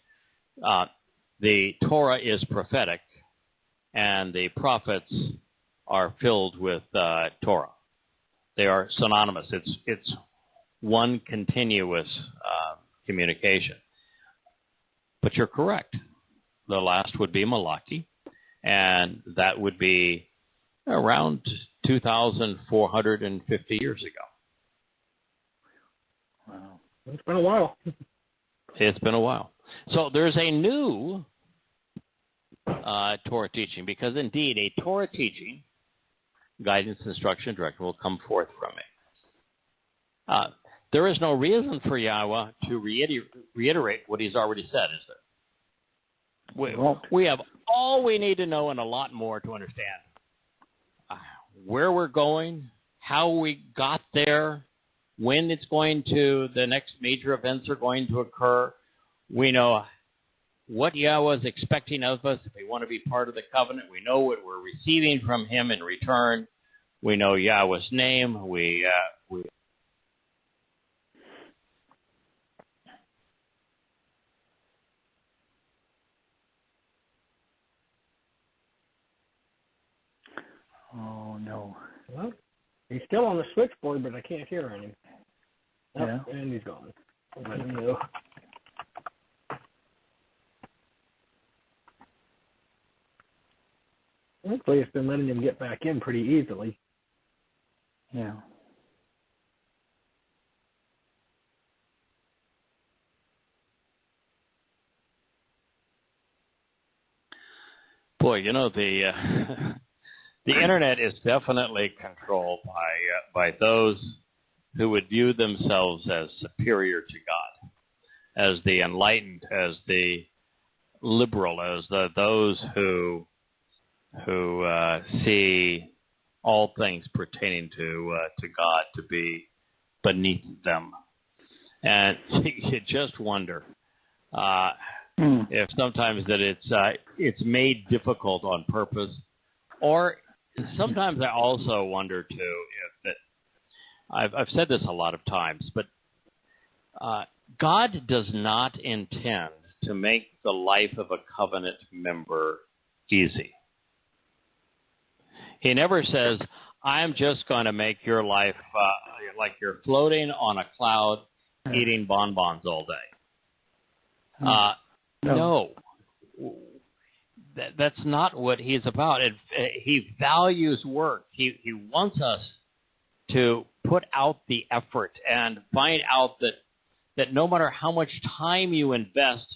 the Torah is prophetic, and the prophets are filled with Torah. They are synonymous. It's one continuous communication. But you're correct. The last would be Malachi, and that would be around 2,450 years ago. Wow. It's been a while. It's been a while. So there's a new Torah teaching, because indeed a Torah teaching, guidance, instruction, direction will come forth from it. There is no reason for Yahweh to reiterate what he's already said, is there? We have all we need to know and a lot more to understand where we're going, how we got there, when the next major events are going to occur. We know what Yahweh is expecting of us if we want to be part of the covenant. We know what we're receiving from him in return. We know Yahweh's name. Oh, no. Well, he's still on the switchboard, but I can't hear him. Yeah. Oh, and he's gone. Let him know. Hopefully it's been letting him get back in pretty easily. Yeah. Boy, the internet is definitely controlled by those who would view themselves as superior to God, as the enlightened, as the liberal, as those who see all things pertaining to God to be beneath them. And you just wonder if sometimes that it's made difficult on purpose, or sometimes I also wonder too if that I've said this a lot of times, but God does not intend to make the life of a covenant member easy. He never says, I'm just going to make your life like you're floating on a cloud eating bonbons all day. No. That's not what he's about. He values work. He wants us to put out the effort and find out that no matter how much time you invest,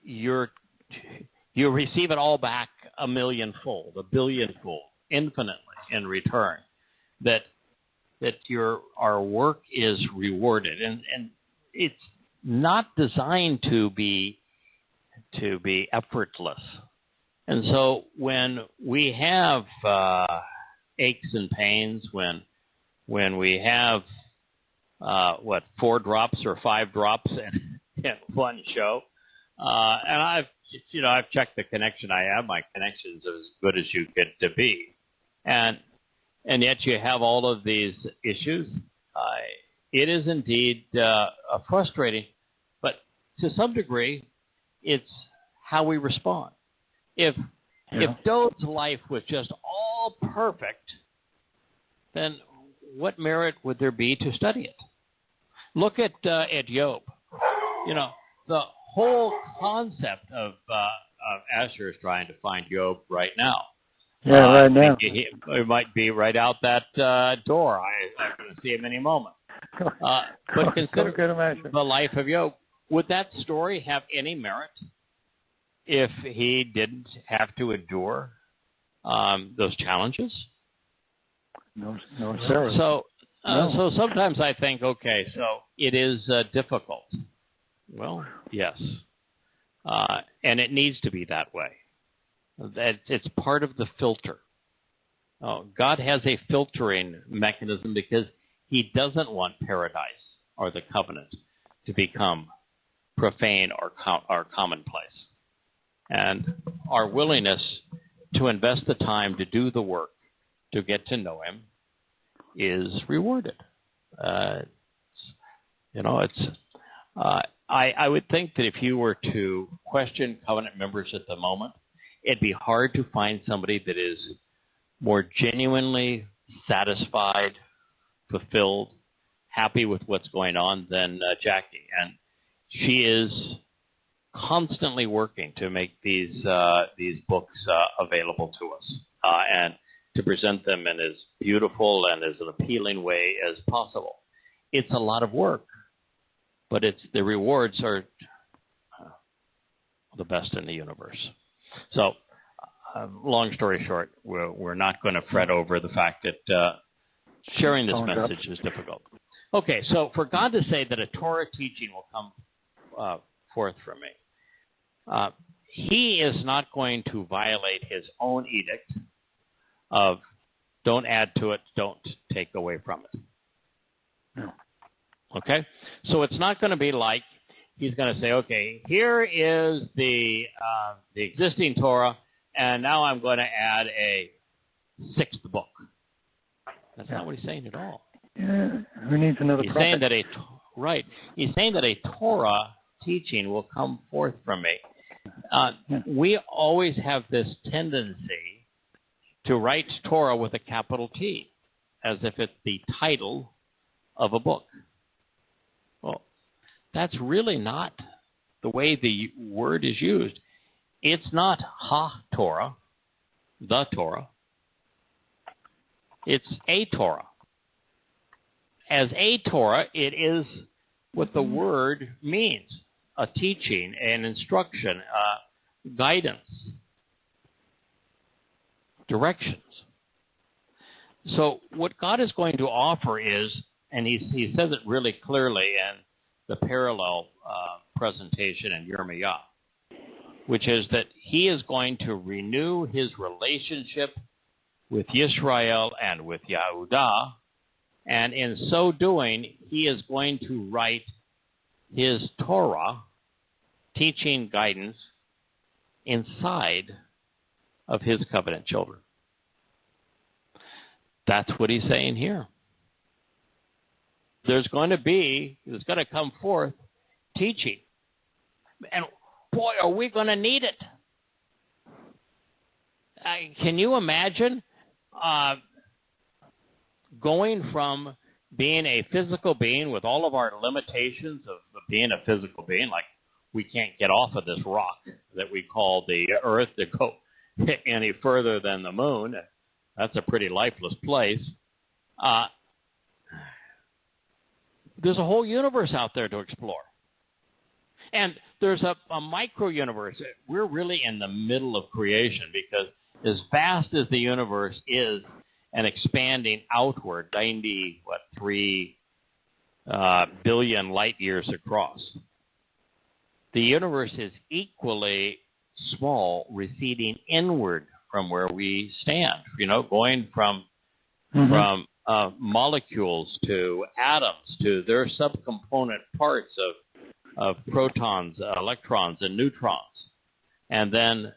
you receive it all back a millionfold, a billionfold, infinitely in return. That our work is rewarded, and it's not designed to be effortless. And so when we have aches and pains, when we have 4 drops or 5 drops in one show, and I've checked the connection I have. My connection's as good as you get to be, and yet you have all of these issues. It is indeed frustrating, but to some degree, it's how we respond. If Dode's life was just all perfect, then what merit would there be to study it? Look at Job. The whole concept of Asher is trying to find Job right now. Yeah, right now. He might be right out that door. I'm going to see him any moment. But consider the life of Job. Would that story have any merit if he didn't have to endure those challenges? No, sir. So sometimes I think, okay, so it is difficult. Well, yes. And it needs to be that way. It's part of the filter. God has a filtering mechanism because he doesn't want paradise or the covenant to become profane or commonplace. And our willingness to invest the time to do the work, to get to know him, is rewarded. I would think that if you were to question covenant members at the moment, it'd be hard to find somebody that is more genuinely satisfied, fulfilled, happy with what's going on than Jackie. And she is constantly working to make these books available to us and to present them in as beautiful and as an appealing way as possible. It's a lot of work, but the rewards are the best in the universe. So, long story short, we're not going to fret over the fact that sharing this message is difficult. Okay, so for God to say that a Torah teaching will come forth from me, he is not going to violate his own edict of don't add to it, don't take away from it. No. Okay? So it's not going to be like he's going to say, okay, here is the existing Torah, and now I'm going to add a sixth book. That's not what he's saying at all. Yeah, who needs another He's prophet? saying that He's saying that a Torah teaching will come forth from me. We always have this tendency to write Torah with a capital T, as if it's the title of a book. Well, that's really not the way the word is used. It's not ha-Torah, the Torah. It's a Torah. As a Torah, it is what the word means, a teaching, an instruction, guidance, directions. So what God is going to offer is, and he says it really clearly in the parallel presentation in Yirmiyah, which is that he is going to renew his relationship with Yisrael and with Yehudah, and in so doing, he is going to write his Torah, teaching guidance, inside of his covenant children. That's what he's saying here. There's going to come forth teaching. And boy, are we going to need it. Can you imagine going from being a physical being with all of our limitations of being a physical being, like we can't get off of this rock that we call the earth to go any further than the moon. That's a pretty lifeless place. There's a whole universe out there to explore. And there's a micro-universe. We're really in the middle of creation because as vast as the universe is and expanding outward, 3 billion light years across, the universe is equally small, receding inward from where we stand, going from molecules to atoms to their subcomponent parts of protons, electrons, and neutrons. And then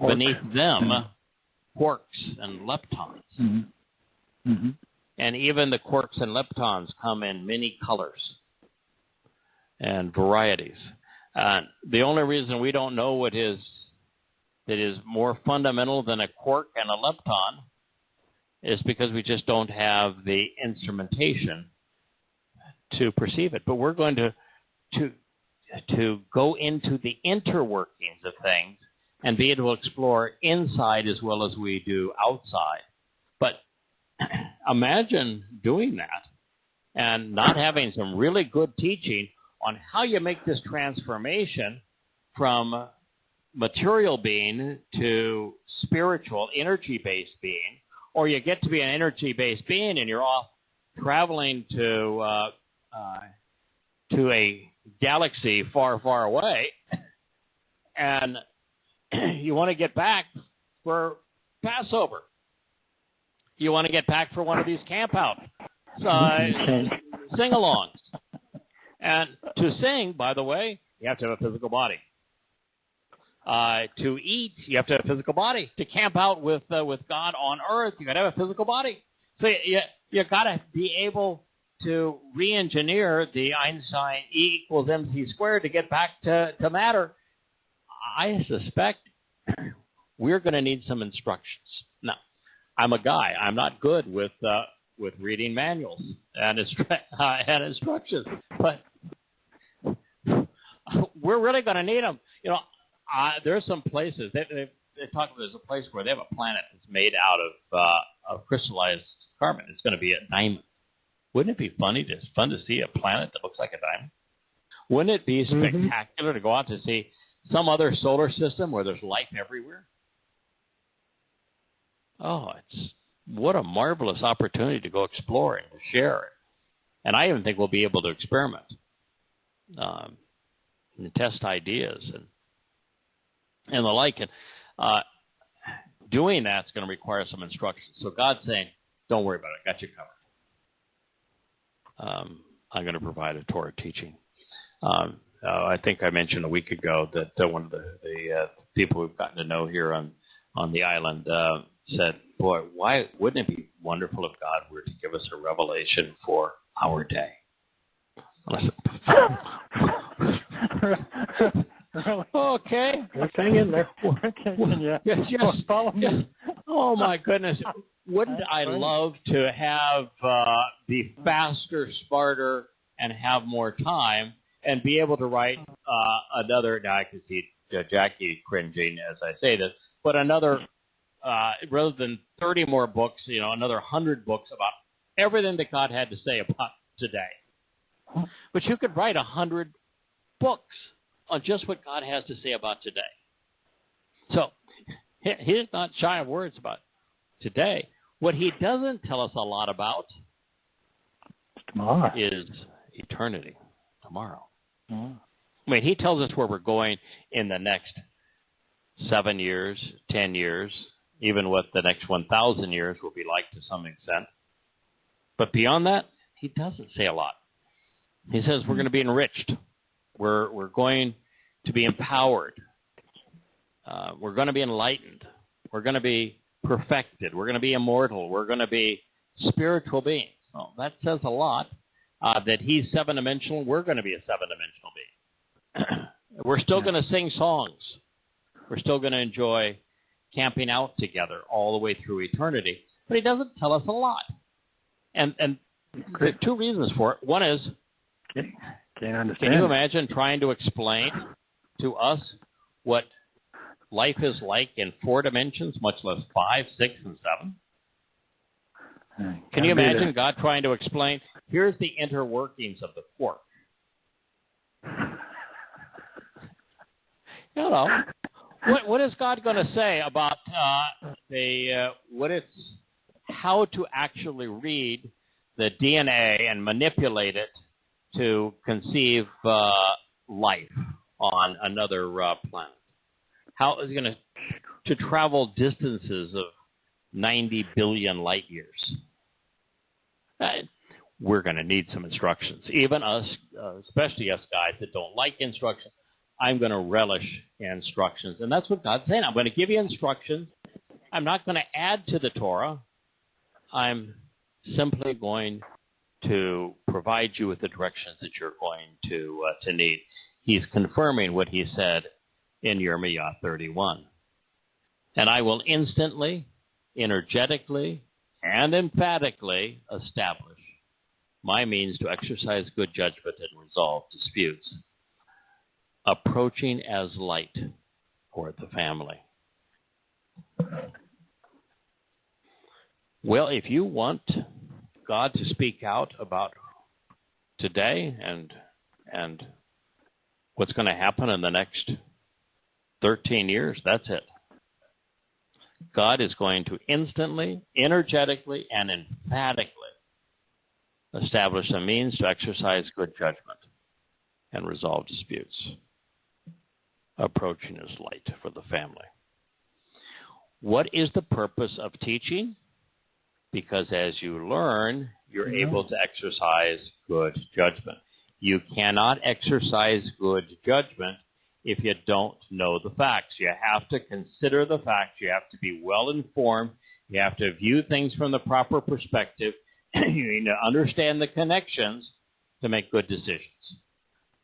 beneath them, quarks and leptons. Mm-hmm. Mm-hmm. And even the quarks and leptons come in many colors and varieties. The only reason we don't know that is more fundamental than a quark and a lepton is because we just don't have the instrumentation to perceive it. But we're going to go into the interworkings of things and be able to explore inside as well as we do outside. But imagine doing that and not having some really good teaching on how you make this transformation from material being to spiritual, energy-based being, or you get to be an energy-based being and you're off traveling to a galaxy far, far away, and you want to get back for Passover. You want to get back for one of these camp-out sing-alongs. And to sing, by the way, you have to have a physical body. To eat, you have to have a physical body. To camp out with God on earth, you got to have a physical body. So You got to be able to re-engineer the Einstein E equals mc squared to get back to matter. I suspect we're going to need some instructions. Now, I'm a guy. I'm not good with reading manuals and instructions, but we're really going to need them. You know, there are some places they talk about. There's a place where they have a planet that's made out of crystallized carbon. It's going to be a diamond. Wouldn't it be fun to see a planet that looks like a diamond? Wouldn't it be spectacular to go out to see some other solar system where there's life everywhere? Oh, what a marvelous opportunity to go explore and to share it. And I even think we'll be able to experiment and test ideas and the like. And doing that's going to require some instructions. So God's saying, don't worry about it. I got you covered. I'm going to provide a Torah teaching. I think I mentioned a week ago that one of the people we've gotten to know here on the island said, boy, why wouldn't it be wonderful if God were to give us a revelation for our day? Okay. Let's hang in there. Yes. Follow me. Yes. Oh, my goodness. Wouldn't I love to have be faster, smarter, and have more time and be able to write another, now I can see Jackie cringing as I say this, but another, rather than 30 more books, another 100 books about everything that God had to say about today. But you could write 100 books on just what God has to say about today. So he's not shy of words about today. What he doesn't tell us a lot about tomorrow is eternity, tomorrow. I mean, he tells us where we're going in the next 7 years, 10 years, even what the next 1,000 years will be like to some extent. But beyond that, he doesn't say a lot. He says we're going to be enriched. We're going to be empowered. We're going to be enlightened. We're going to be perfected. We're going to be immortal. We're going to be spiritual beings. Well, that says a lot. That he's seven-dimensional. We're going to be a seven-dimensional being. We're still going to sing songs. We're still going to enjoy camping out together all the way through eternity. But he doesn't tell us a lot. And there are two reasons for it. One is, can't understand. Can you imagine trying to explain to us what life is like in 4 dimensions, much less 5, 6, and 7? Can you imagine God trying to explain, here's the inner workings of the quark? What is God going to say about how to actually read the DNA and manipulate it to conceive life on another planet? How is he going to travel distances of 90 billion light years? We're going to need some instructions. Even us, especially us guys that don't like instructions, I'm going to relish instructions. And that's what God's saying. I'm going to give you instructions. I'm not going to add to the Torah. I'm simply going to provide you with the directions that you're going to need. He's confirming what he said in Yirmiyah 31. And I will instantly, energetically, and emphatically establish my means to exercise good judgment and resolve disputes, approaching as light for the family. Well, if you want God to speak out about today and what's going to happen in the next 13 years, that's it. God is going to instantly, energetically, and emphatically establish a means to exercise good judgment and resolve disputes, approaching as light for the family. What is the purpose of teaching? Because as you learn, you're able to exercise good judgment. You cannot exercise good judgment if you don't know the facts. You have to consider the facts. You have to be well informed. You have to view things from the proper perspective. You need to understand the connections to make good decisions.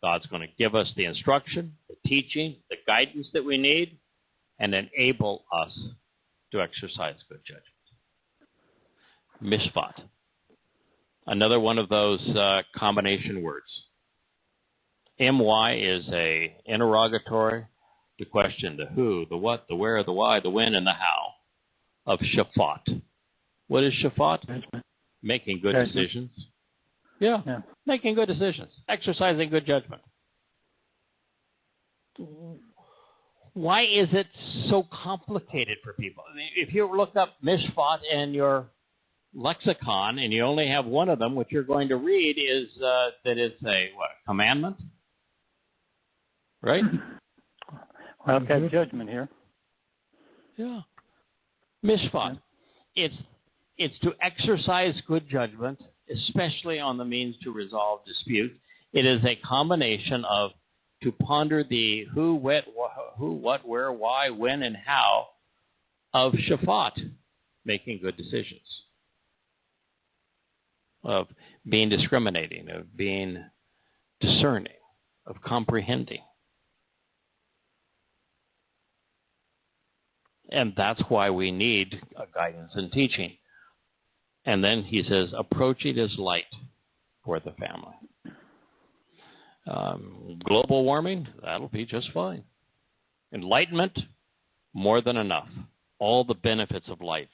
God's going to give us the instruction, the teaching, the guidance that we need, and enable us to exercise good judgment. Mishpat. Another one of those combination words. My is a interrogatory, the question, the who, the what, the where, the why, the when, and the how of Shaphat. What is Shaphat? Making good decisions. Yeah, making good decisions. Exercising good judgment. Why is it so complicated for people? I mean, if you look up Mishpat in your lexicon and you only have one of them, what you're going to read is that it's a commandment? Right? Well, I've got judgment here. Yeah. Mishpat. It's to exercise good judgment, especially on the means to resolve disputes. It is a combination of to ponder the who, what, where, why, when, and how of Shaphat, making good decisions, of being discriminating, of being discerning, of comprehending. And that's why we need guidance and teaching. And then he says, approach it as light for the family. Global warming, that'll be just fine. Enlightenment, more than enough. All the benefits of light,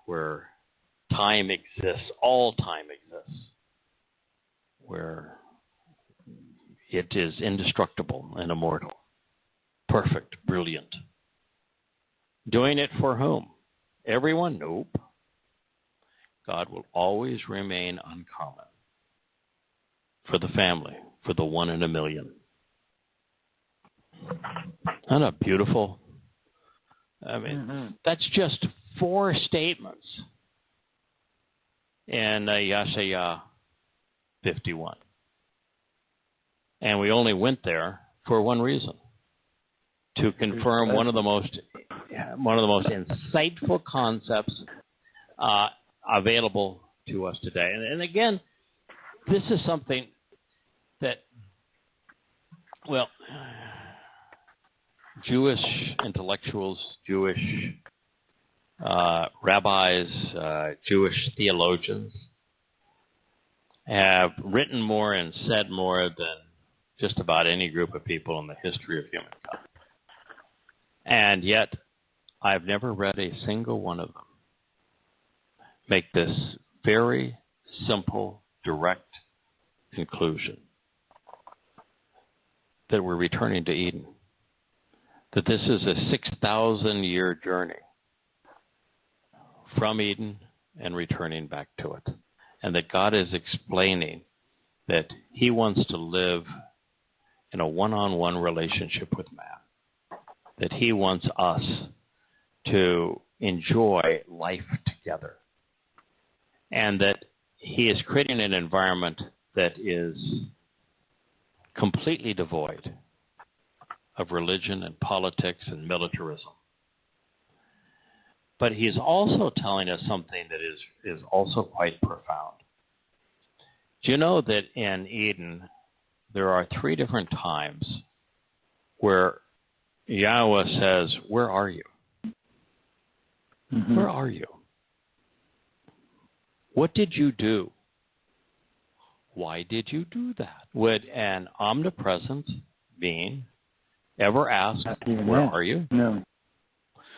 where time exists, all time exists, where it is indestructible and immortal, perfect, brilliant. Doing it for whom? Everyone? Nope. God will always remain uncommon. For the family, for the 1 in a million. Isn't that beautiful? I mean, that's just 4 statements in Yeshaya 51. And we only went there for one reason, to confirm one of the most insightful concepts available to us today. And again, this is something that, well, Jewish intellectuals, Jewish rabbis, Jewish theologians have written more and said more than just about any group of people in the history of humankind. And yet, I've never read a single one of them make this very simple, direct conclusion that we're returning to Eden, that this is a 6,000-year journey from Eden and returning back to it, and that God is explaining that he wants to live in a one-on-one relationship with man, that he wants us to enjoy life together, and that he is creating an environment that is completely devoid of religion and politics and militarism. But he's also telling us something that is also quite profound. Do you know that in Eden, there are 3 different times where Yahweh says, where are you? Where are you? What did you do? Why did you do that? Would an omnipresent being ever ask, where are you? No.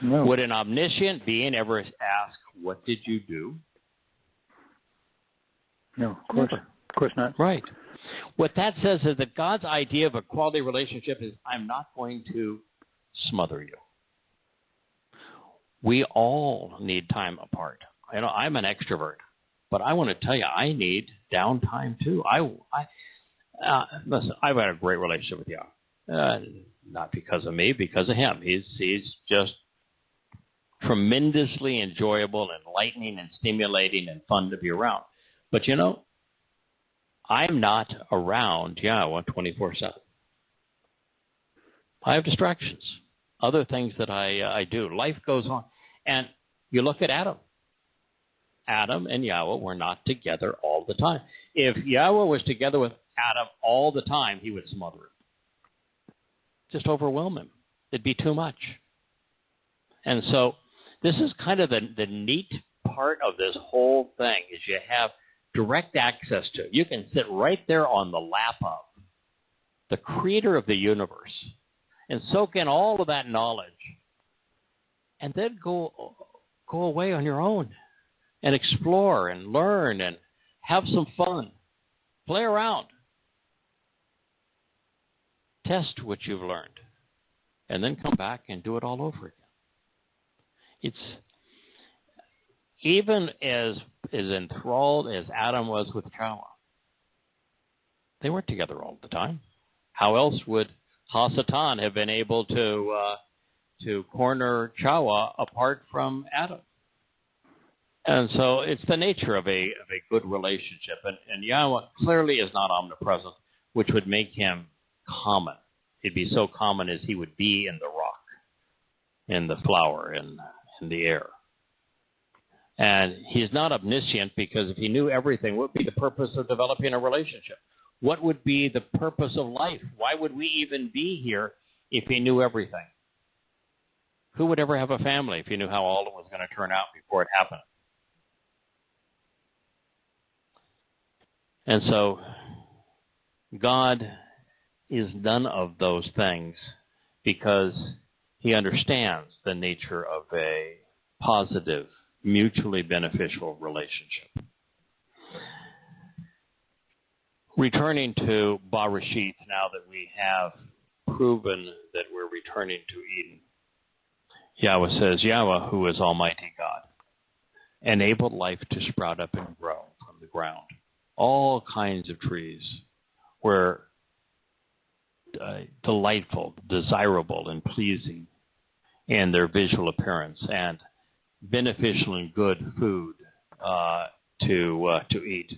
Would an omniscient being ever ask, what did you do? No, of course not. Right. What that says is that God's idea of a quality relationship is, I'm not going to smother you. We all need time apart. I'm an extrovert, but I want to tell you, I need downtime too. Listen, I've had a great relationship with Yahweh. Not because of me, because of him. He's just tremendously enjoyable, enlightening, and stimulating, and fun to be around. But I'm not around Yahweh 24/7. I have distractions, other things that I do. Life goes on. And you look at Adam. Adam and Yahweh were not together all the time. If Yahweh was together with Adam all the time, he would smother him. Just overwhelm him. It'd be too much. And so this is kind of the neat part of this whole thing is you have direct access to. You can sit right there on the lap of the creator of the universe and soak in all of that knowledge and then go away on your own and explore and learn and have some fun. Play around. Test what you've learned. And then come back and do it all over again. It's even as enthralled as Adam was with Towrah. They weren't together all the time. How else would Hasatan have been able to corner Towrah apart from Adam? And so it's the nature of a good relationship. And Yahweh clearly is not omnipresent, which would make him common. He'd be so common as he would be in the rock, in the flower, in the air. And he's not omniscient because if he knew everything, what would be the purpose of developing a relationship? What would be the purpose of life? Why would we even be here if he knew everything? Who would ever have a family if he knew how all it was going to turn out before it happened? And so God is none of those things because he understands the nature of a positive, mutually beneficial relationship. Returning to Bereshit, now that we have proven that we're returning to Eden, Yahweh says, Yahweh, who is Almighty God, enabled life to sprout up and grow from the ground. All kinds of trees were delightful, desirable, and pleasing in their visual appearance, and beneficial and good food to eat.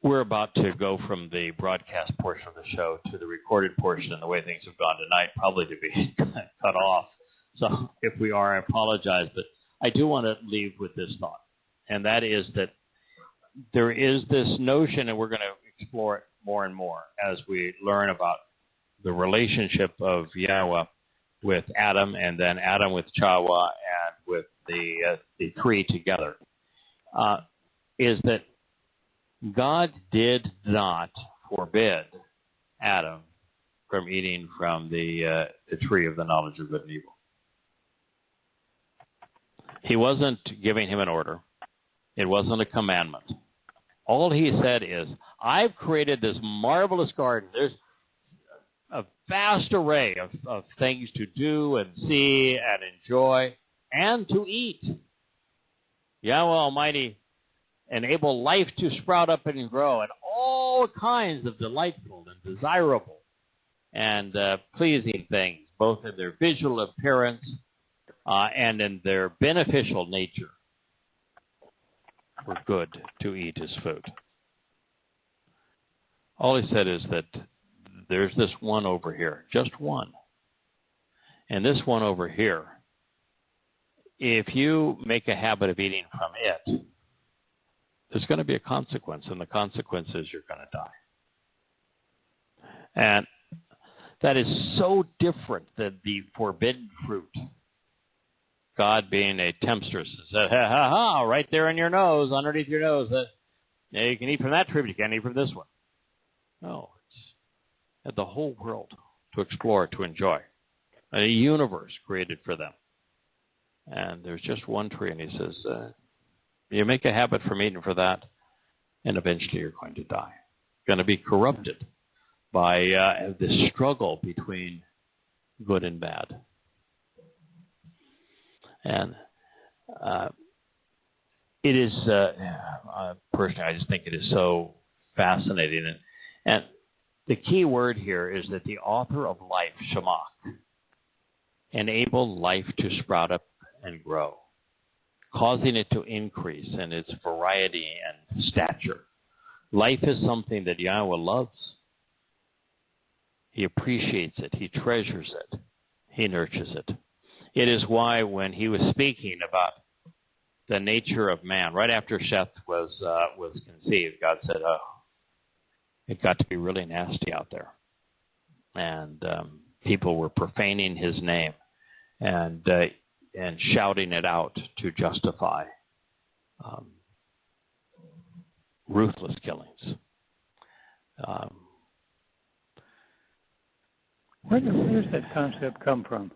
We're about to go from the broadcast portion of the show to the recorded portion, and the way things have gone tonight, probably to be cut off. So if we are, I apologize, but I do want to leave with this thought, and that is that there is this notion, and we're going to explore it more and more as we learn about the relationship of Yahweh with Adam, and then Adam with Towrah, and with the three together, is that God did not forbid Adam from eating from the tree of the knowledge of good and evil. He wasn't giving him an order. It wasn't a commandment. All he said is, I've created this marvelous garden. There's a vast array of things to do and see and enjoy and to eat. Yahweh Almighty enable life to sprout up and grow, and all kinds of delightful and desirable and pleasing things, both in their visual appearance and in their beneficial nature, were good to eat as food. All he said is that there's this one over here, just one. And this one over here, if you make a habit of eating from it, there's going to be a consequence, and the consequence is you're going to die. And that is so different than the forbidden fruit. God being a temptress said, ha ha ha, right there in your nose, underneath your nose. You can eat from that tree, but you can't eat from this one. No, it's the whole world to explore, to enjoy. A universe created for them. And there's just one tree, and he says, you make a habit from eating for that, and eventually you're going to die. You're going to be corrupted by this struggle between good and bad. And it is, personally, I just think it is so fascinating. And the key word here is that the author of life, Shemach, enabled life to sprout up and grow, causing it to increase in its variety and stature. Life is something that Yahweh loves. He appreciates it. He treasures it. He nurtures it. It is why when he was speaking about the nature of man. Right after Seth was conceived, God said, "Oh, it got to be really nasty out there," and people were profaning His name and shouting it out to justify ruthless killings. Where does that concept come from?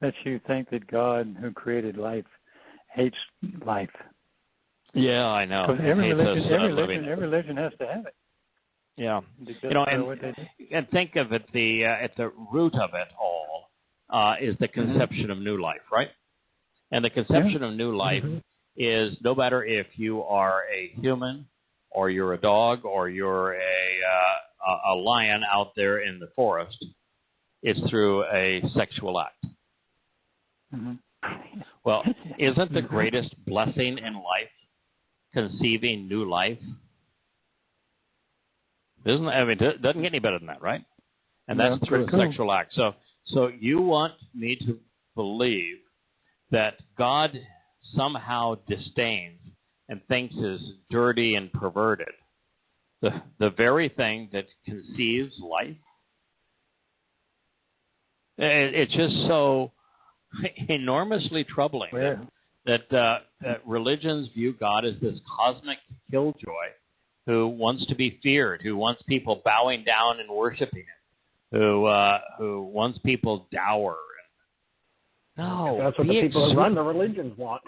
That you think that God, who created life, hates life? Yeah, I know. Because every religion has to have it. Yeah, and think of it, at the root of it all is the conception of new life, right? And the conception of new life is no matter if you are a human or you're a dog or you're a lion out there in the forest, it's through a sexual act. Well, isn't the greatest blessing in life conceiving new life? It doesn't get any better than that, right? And that's through a sexual act. So you want me to believe that God somehow disdains and thinks is dirty and perverted the very thing that conceives life? It's just so enormously troubling that religions view God as this cosmic killjoy who wants to be feared, who wants people bowing down and worshiping Him, who wants people dour. No, that's what the people who run the religions want.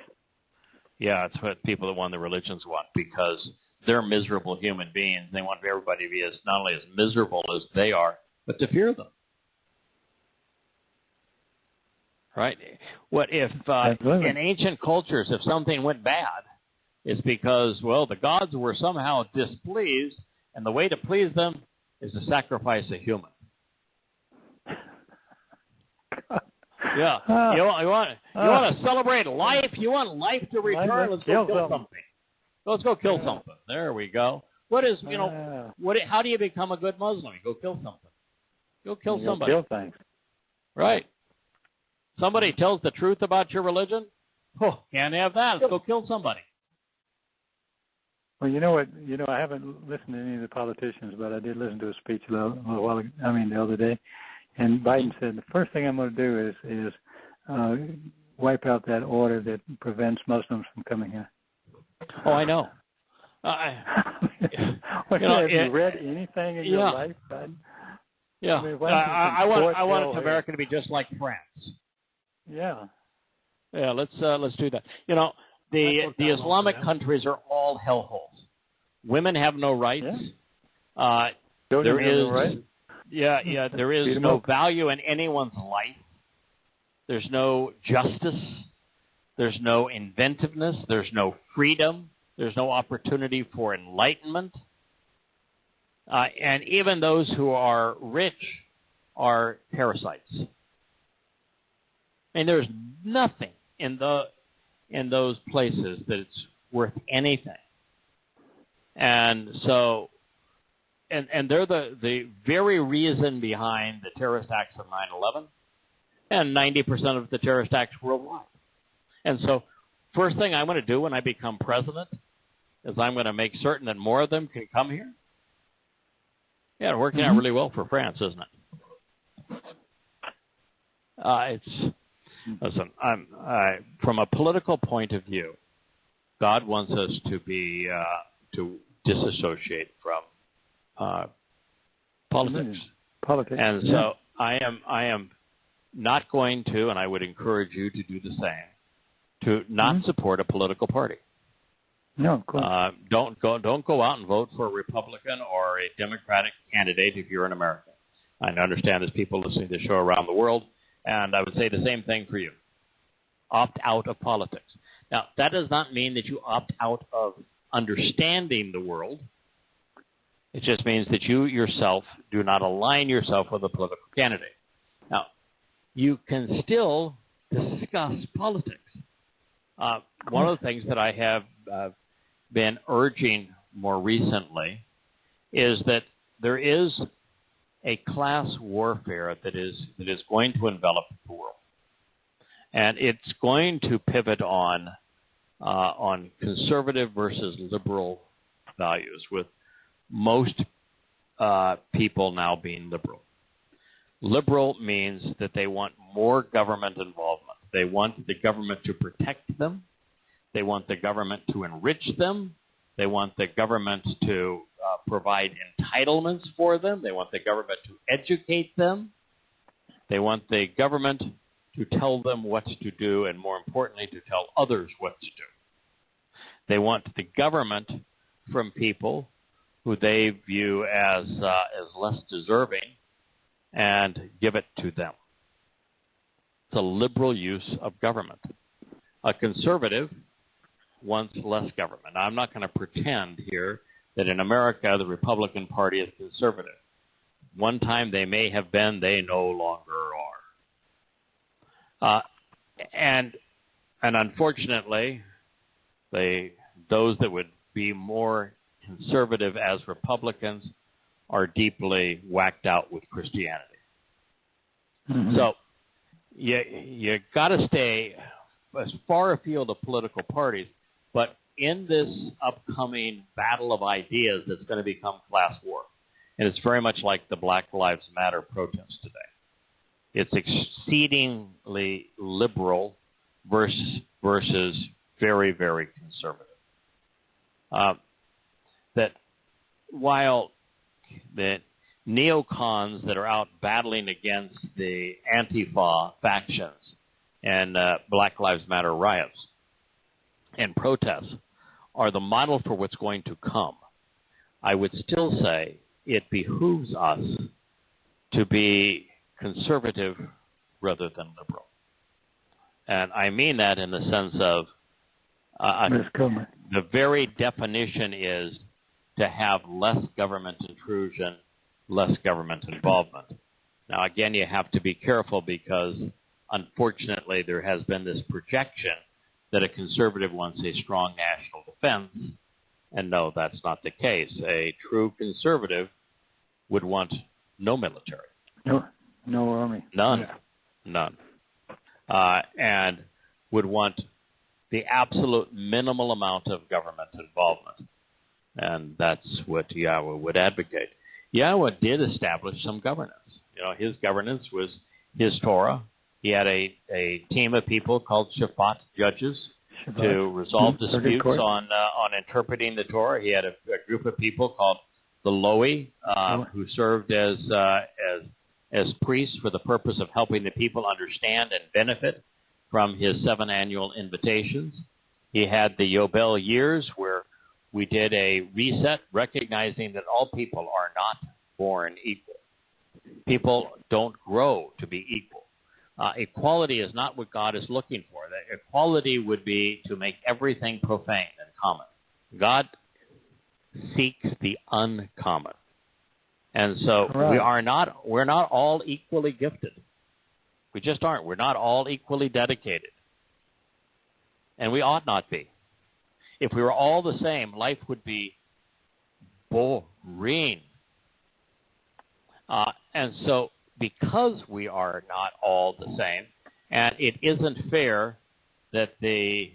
Yeah, it's what people that run the religions want, because they're miserable human beings. They want everybody to be not only as miserable as they are, but to fear them. Right? What if in ancient cultures, if something went bad, it's because, well, the gods were somehow displeased, and the way to please them is to sacrifice a human. Yeah, you want to celebrate life. You want life to return. Let's go kill something. Let's go kill something. There we go. What is how do you become a good Muslim? You go kill something. Go kill somebody. Kill things. Right. Somebody tells the truth about your religion. Oh, can't have that. Let's go kill somebody. Well, you know what? I haven't listened to any of the politicians, but I did listen to a speech the other day. And Biden said the first thing I'm going to do is wipe out that order that prevents Muslims from coming here. Oh, I know. Have you read anything in your life, Biden? Yeah, I want America to be just like France. Yeah. Yeah, let's do that. The Islamic countries are all hellholes. Women have no rights. Yeah. There is no value in anyone's life. There's no justice. There's no inventiveness. There's no freedom. There's no opportunity for enlightenment. And even those who are rich are parasites. And there's nothing in those places that it's worth anything. And so, and they're the very reason behind the terrorist acts of 9/11 and 90% of the terrorist acts worldwide. And so, first thing I'm going to do when I become president is I'm going to make certain that more of them can come here. Yeah, it's working out really well for France, isn't it? Listen, from a political point of view, God wants us to be to disassociate from politics. And so I am not going to, and I would encourage you to do the same, to not support a political party. No, of course. Don't go out and vote for a Republican or a Democratic candidate if you're an American. I understand there's people listening to the show around the world, and I would say the same thing for you. Opt out of politics. Now, that does not mean that you opt out of understanding the world. It just means that you yourself do not align yourself with a political candidate. Now, you can still discuss politics. One of the things that I have been urging more recently is that there is a class warfare that is going to envelop the world. And it's going to pivot on on conservative versus liberal values, with most people now being liberal. Liberal means that they want more government involvement. They want the government to protect them. They want the government to enrich them. They want the government to provide entitlements for them. They want the government to educate them. They want the government to tell them what to do, and more importantly, to tell others what to do. They want the government from people who they view as less deserving and give it to them. It's a liberal use of government. A conservative wants less government. Now, I'm not going to pretend here that in America the Republican Party is conservative. One time they may have been, they no longer are. And unfortunately, those that would be more conservative as Republicans are deeply whacked out with Christianity. Mm-hmm. So you got to stay as far afield of political parties, but in this upcoming battle of ideas that's going to become class war, and it's very much like the Black Lives Matter protests today. It's exceedingly liberal versus very, very conservative. That while the neocons that are out battling against the Antifa factions and Black Lives Matter riots and protests are the model for what's going to come, I would still say it behooves us to be conservative rather than liberal. And I mean that in the sense of the very definition is to have less government intrusion, less government involvement. Now, again, you have to be careful because, unfortunately, there has been this projection that a conservative wants a strong national defense, and no, that's not the case. A true conservative would want no military. No army. None. Yeah. None. And would want the absolute minimal amount of government involvement. And that's what Yahweh would advocate. Yahweh did establish some governance. You know, his governance was his Torah. He had a team of people called Shabbat judges to resolve disputes on interpreting the Torah. He had a group of people called the Loi, who served as priests for the purpose of helping the people understand and benefit from his 7 annual invitations. He had the Yobel years where we did a reset, recognizing that all people are not born equal. People don't grow to be equal. Equality is not what God is looking for. That equality would be to make everything profane and common. God seeks the uncommon. And so we're not all equally gifted. We just aren't. We're not all equally dedicated. And we ought not be. If we were all the same, life would be boring. And so because we are not all the same, and it isn't fair that the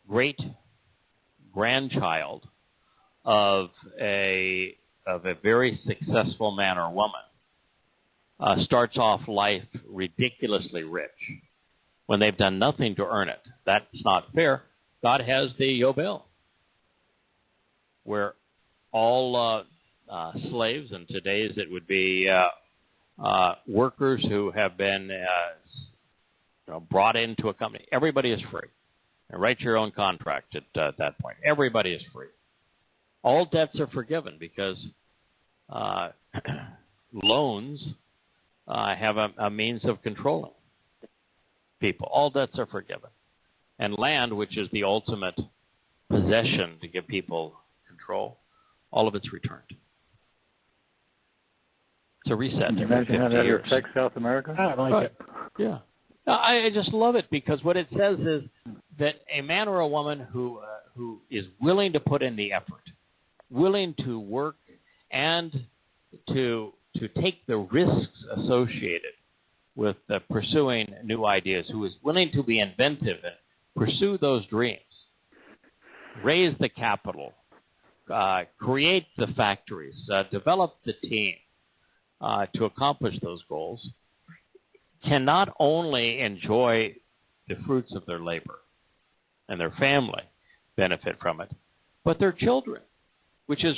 great-grandchild of a very successful man or woman starts off life ridiculously rich when they've done nothing to earn it. That's not fair. God has the Yobel, where all slaves, and today's it would be workers who have been brought into a company. Everybody is free. And write your own contract at that point. Everybody is free. All debts are forgiven because loans have a means of controlling people. All debts are forgiven. And land, which is the ultimate possession to give people control, all of it's returned. It's a reset. Can you imagine how that affects South America? I like it. Yeah. I just love it because what it says is that a man or a woman who is willing to put in the effort, willing to work and to take the risks associated with pursuing new ideas, who is willing to be inventive and pursue those dreams, raise the capital, create the factories, develop the team to accomplish those goals, can not only enjoy the fruits of their labor and their family benefit from it, but their children, which is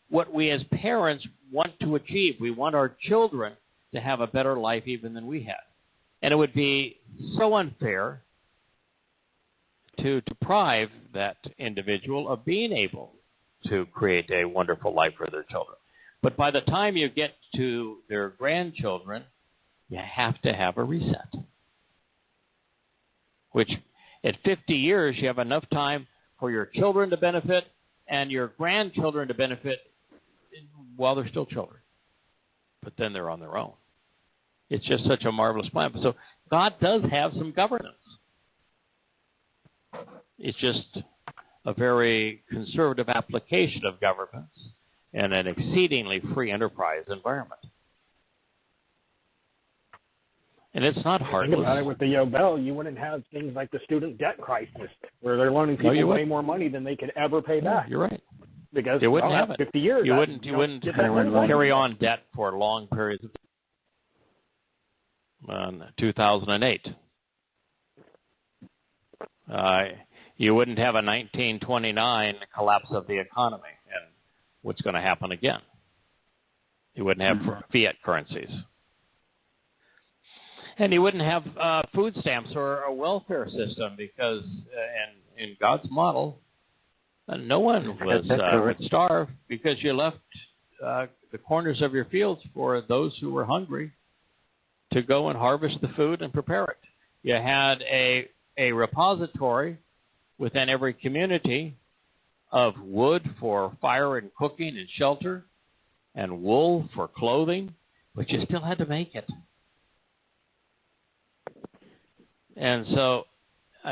what we as parents want to achieve. We want our children to have a better life even than we had. And it would be so unfair to deprive that individual of being able to create a wonderful life for their children. But by the time you get to their grandchildren, you have to have a reset. Which at 50 years, you have enough time for your children to benefit and your grandchildren to benefit while they're still children. But then they're on their own. It's just such a marvelous plan. So God does have some governance. It's just a very conservative application of governments in an exceedingly free enterprise environment. And it's not heartless. Think about it with the Yobel, you wouldn't have things like the student debt crisis, where they're loaning people way more money than they could ever pay back. You're right. Because you wouldn't have it. 50 years. You wouldn't carry on debt for long periods of time. 2008. You wouldn't have a 1929 collapse of the economy, and what's going to happen again? You wouldn't have fiat currencies. And you wouldn't have food stamps or a welfare system because in God's model, no one would starve because you left the corners of your fields for those who were hungry to go and harvest the food and prepare it. You had a repository within every community of wood for fire and cooking and shelter and wool for clothing, but you still had to make it. And so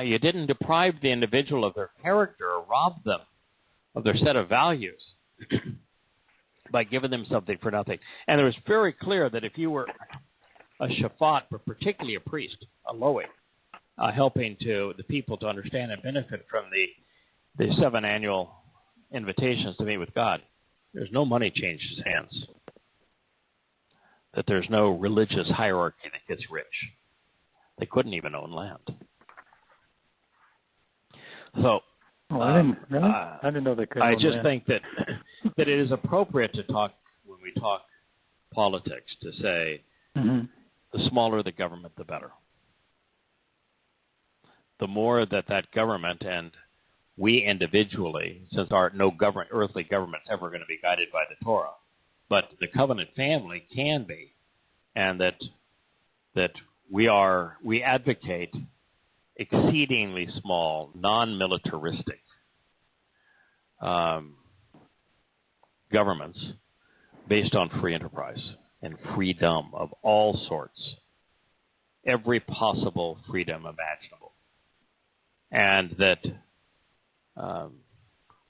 you didn't deprive the individual of their character or rob them of their set of values by giving them something for nothing. And it was very clear that if you were a Shaphat, but particularly a priest, a Loe, helping to the people to understand and benefit from the 7 annual invitations to meet with God, there's no money changes hands. That there's no religious hierarchy that gets rich. They couldn't even own land. So, I didn't know they could. I just think that it is appropriate to talk, when we talk politics, to say the smaller the government, the better. The more that government and we individually, since no earthly government is ever going to be guided by the Torah, but the covenant family can be, and that we advocate exceedingly small, non-militaristic governments based on free enterprise and freedom of all sorts, every possible freedom imaginable, and that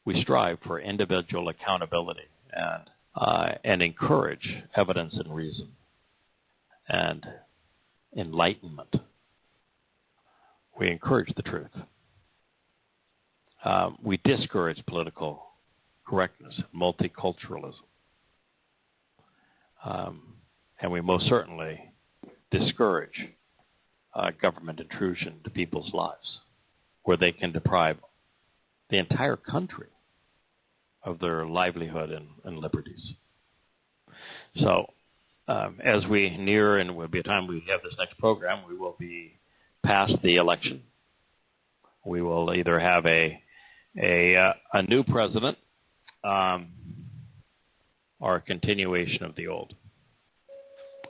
we strive for individual accountability and encourage evidence and reason and enlightenment. We encourage the truth. We discourage political correctness, multiculturalism. And we most certainly discourage government intrusion to people's lives, where they can deprive the entire country of their livelihood and liberties. So, as we near, and will be a time we have this next program, we will be past the election. We will either have a new president or a continuation of the old.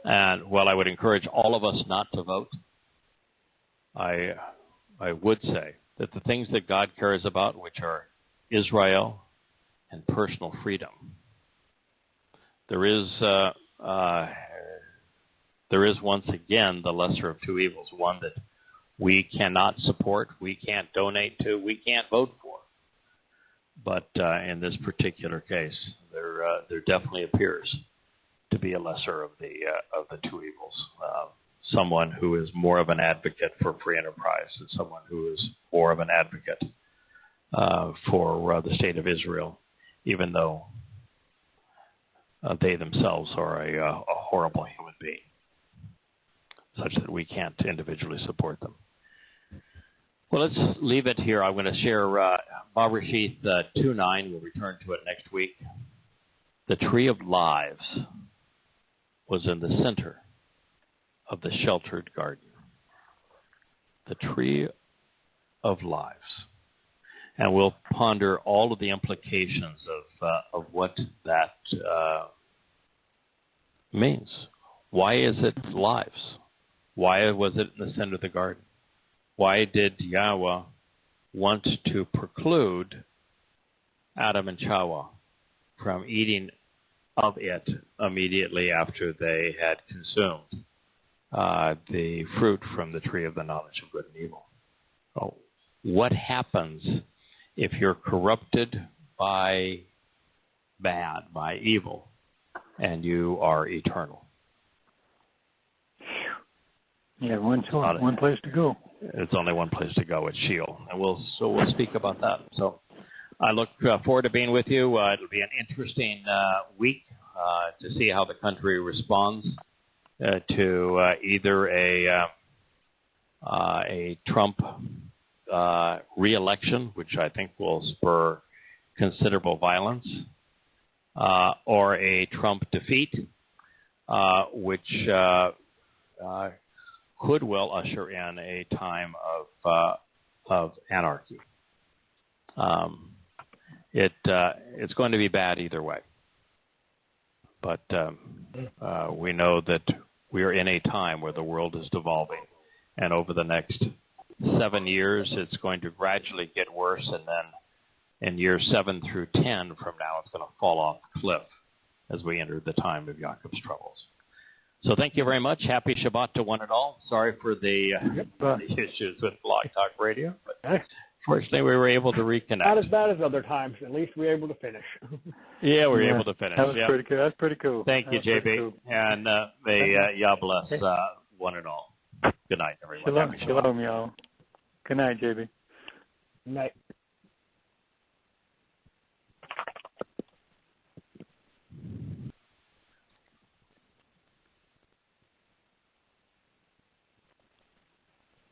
And while I would encourage all of us not to vote, I would say that the things that God cares about, which are Israel and personal freedom, there is once again the lesser of two evils, one that we cannot support, we can't donate to, we can't vote for. But in this particular case, there definitely appears to be a lesser of the two evils. Someone who is more of an advocate for free enterprise and someone who is more of an advocate for the state of Israel, even though they themselves are a horrible human being, such that we can't individually support them. Well, let's leave it here. I'm going to share Bereshith 2:9. We'll return to it next week. The tree of lives was in the center of the sheltered garden. The tree of lives. And we'll ponder all of the implications of what that means. Why is it lives? Why was it in the center of the garden? Why did Yahweh want to preclude Adam and Chawah from eating of it immediately after they had consumed the fruit from the tree of the knowledge of good and evil? Oh, what happens if you're corrupted by evil, and you are eternal? Yeah, one place to go. It's only one place to go. It's Sheol, and we'll speak about that. So I look forward to being with you. It'll be an interesting week to see how the country responds to either a Trump re-election, which I think will spur considerable violence, or a Trump defeat, which could well usher in a time of anarchy. It's going to be bad either way. But we know that we are in a time where the world is devolving, and over the next 7 years, it's going to gradually get worse, and then in years 7 through 10 from now, it's going to fall off the cliff as we enter the time of Jacob's troubles. So thank you very much. Happy Shabbat to one and all. Sorry for the issues with Blog Talk Radio, but fortunately we were able to reconnect. Not as bad as other times. At least we were able to finish. Yeah, we were able to finish. That was pretty cool. That's pretty cool. Thank you, JB. Cool. And may Yah bless one and all. Good night, everyone. Shalom, y'all. Good night, JB. Good night.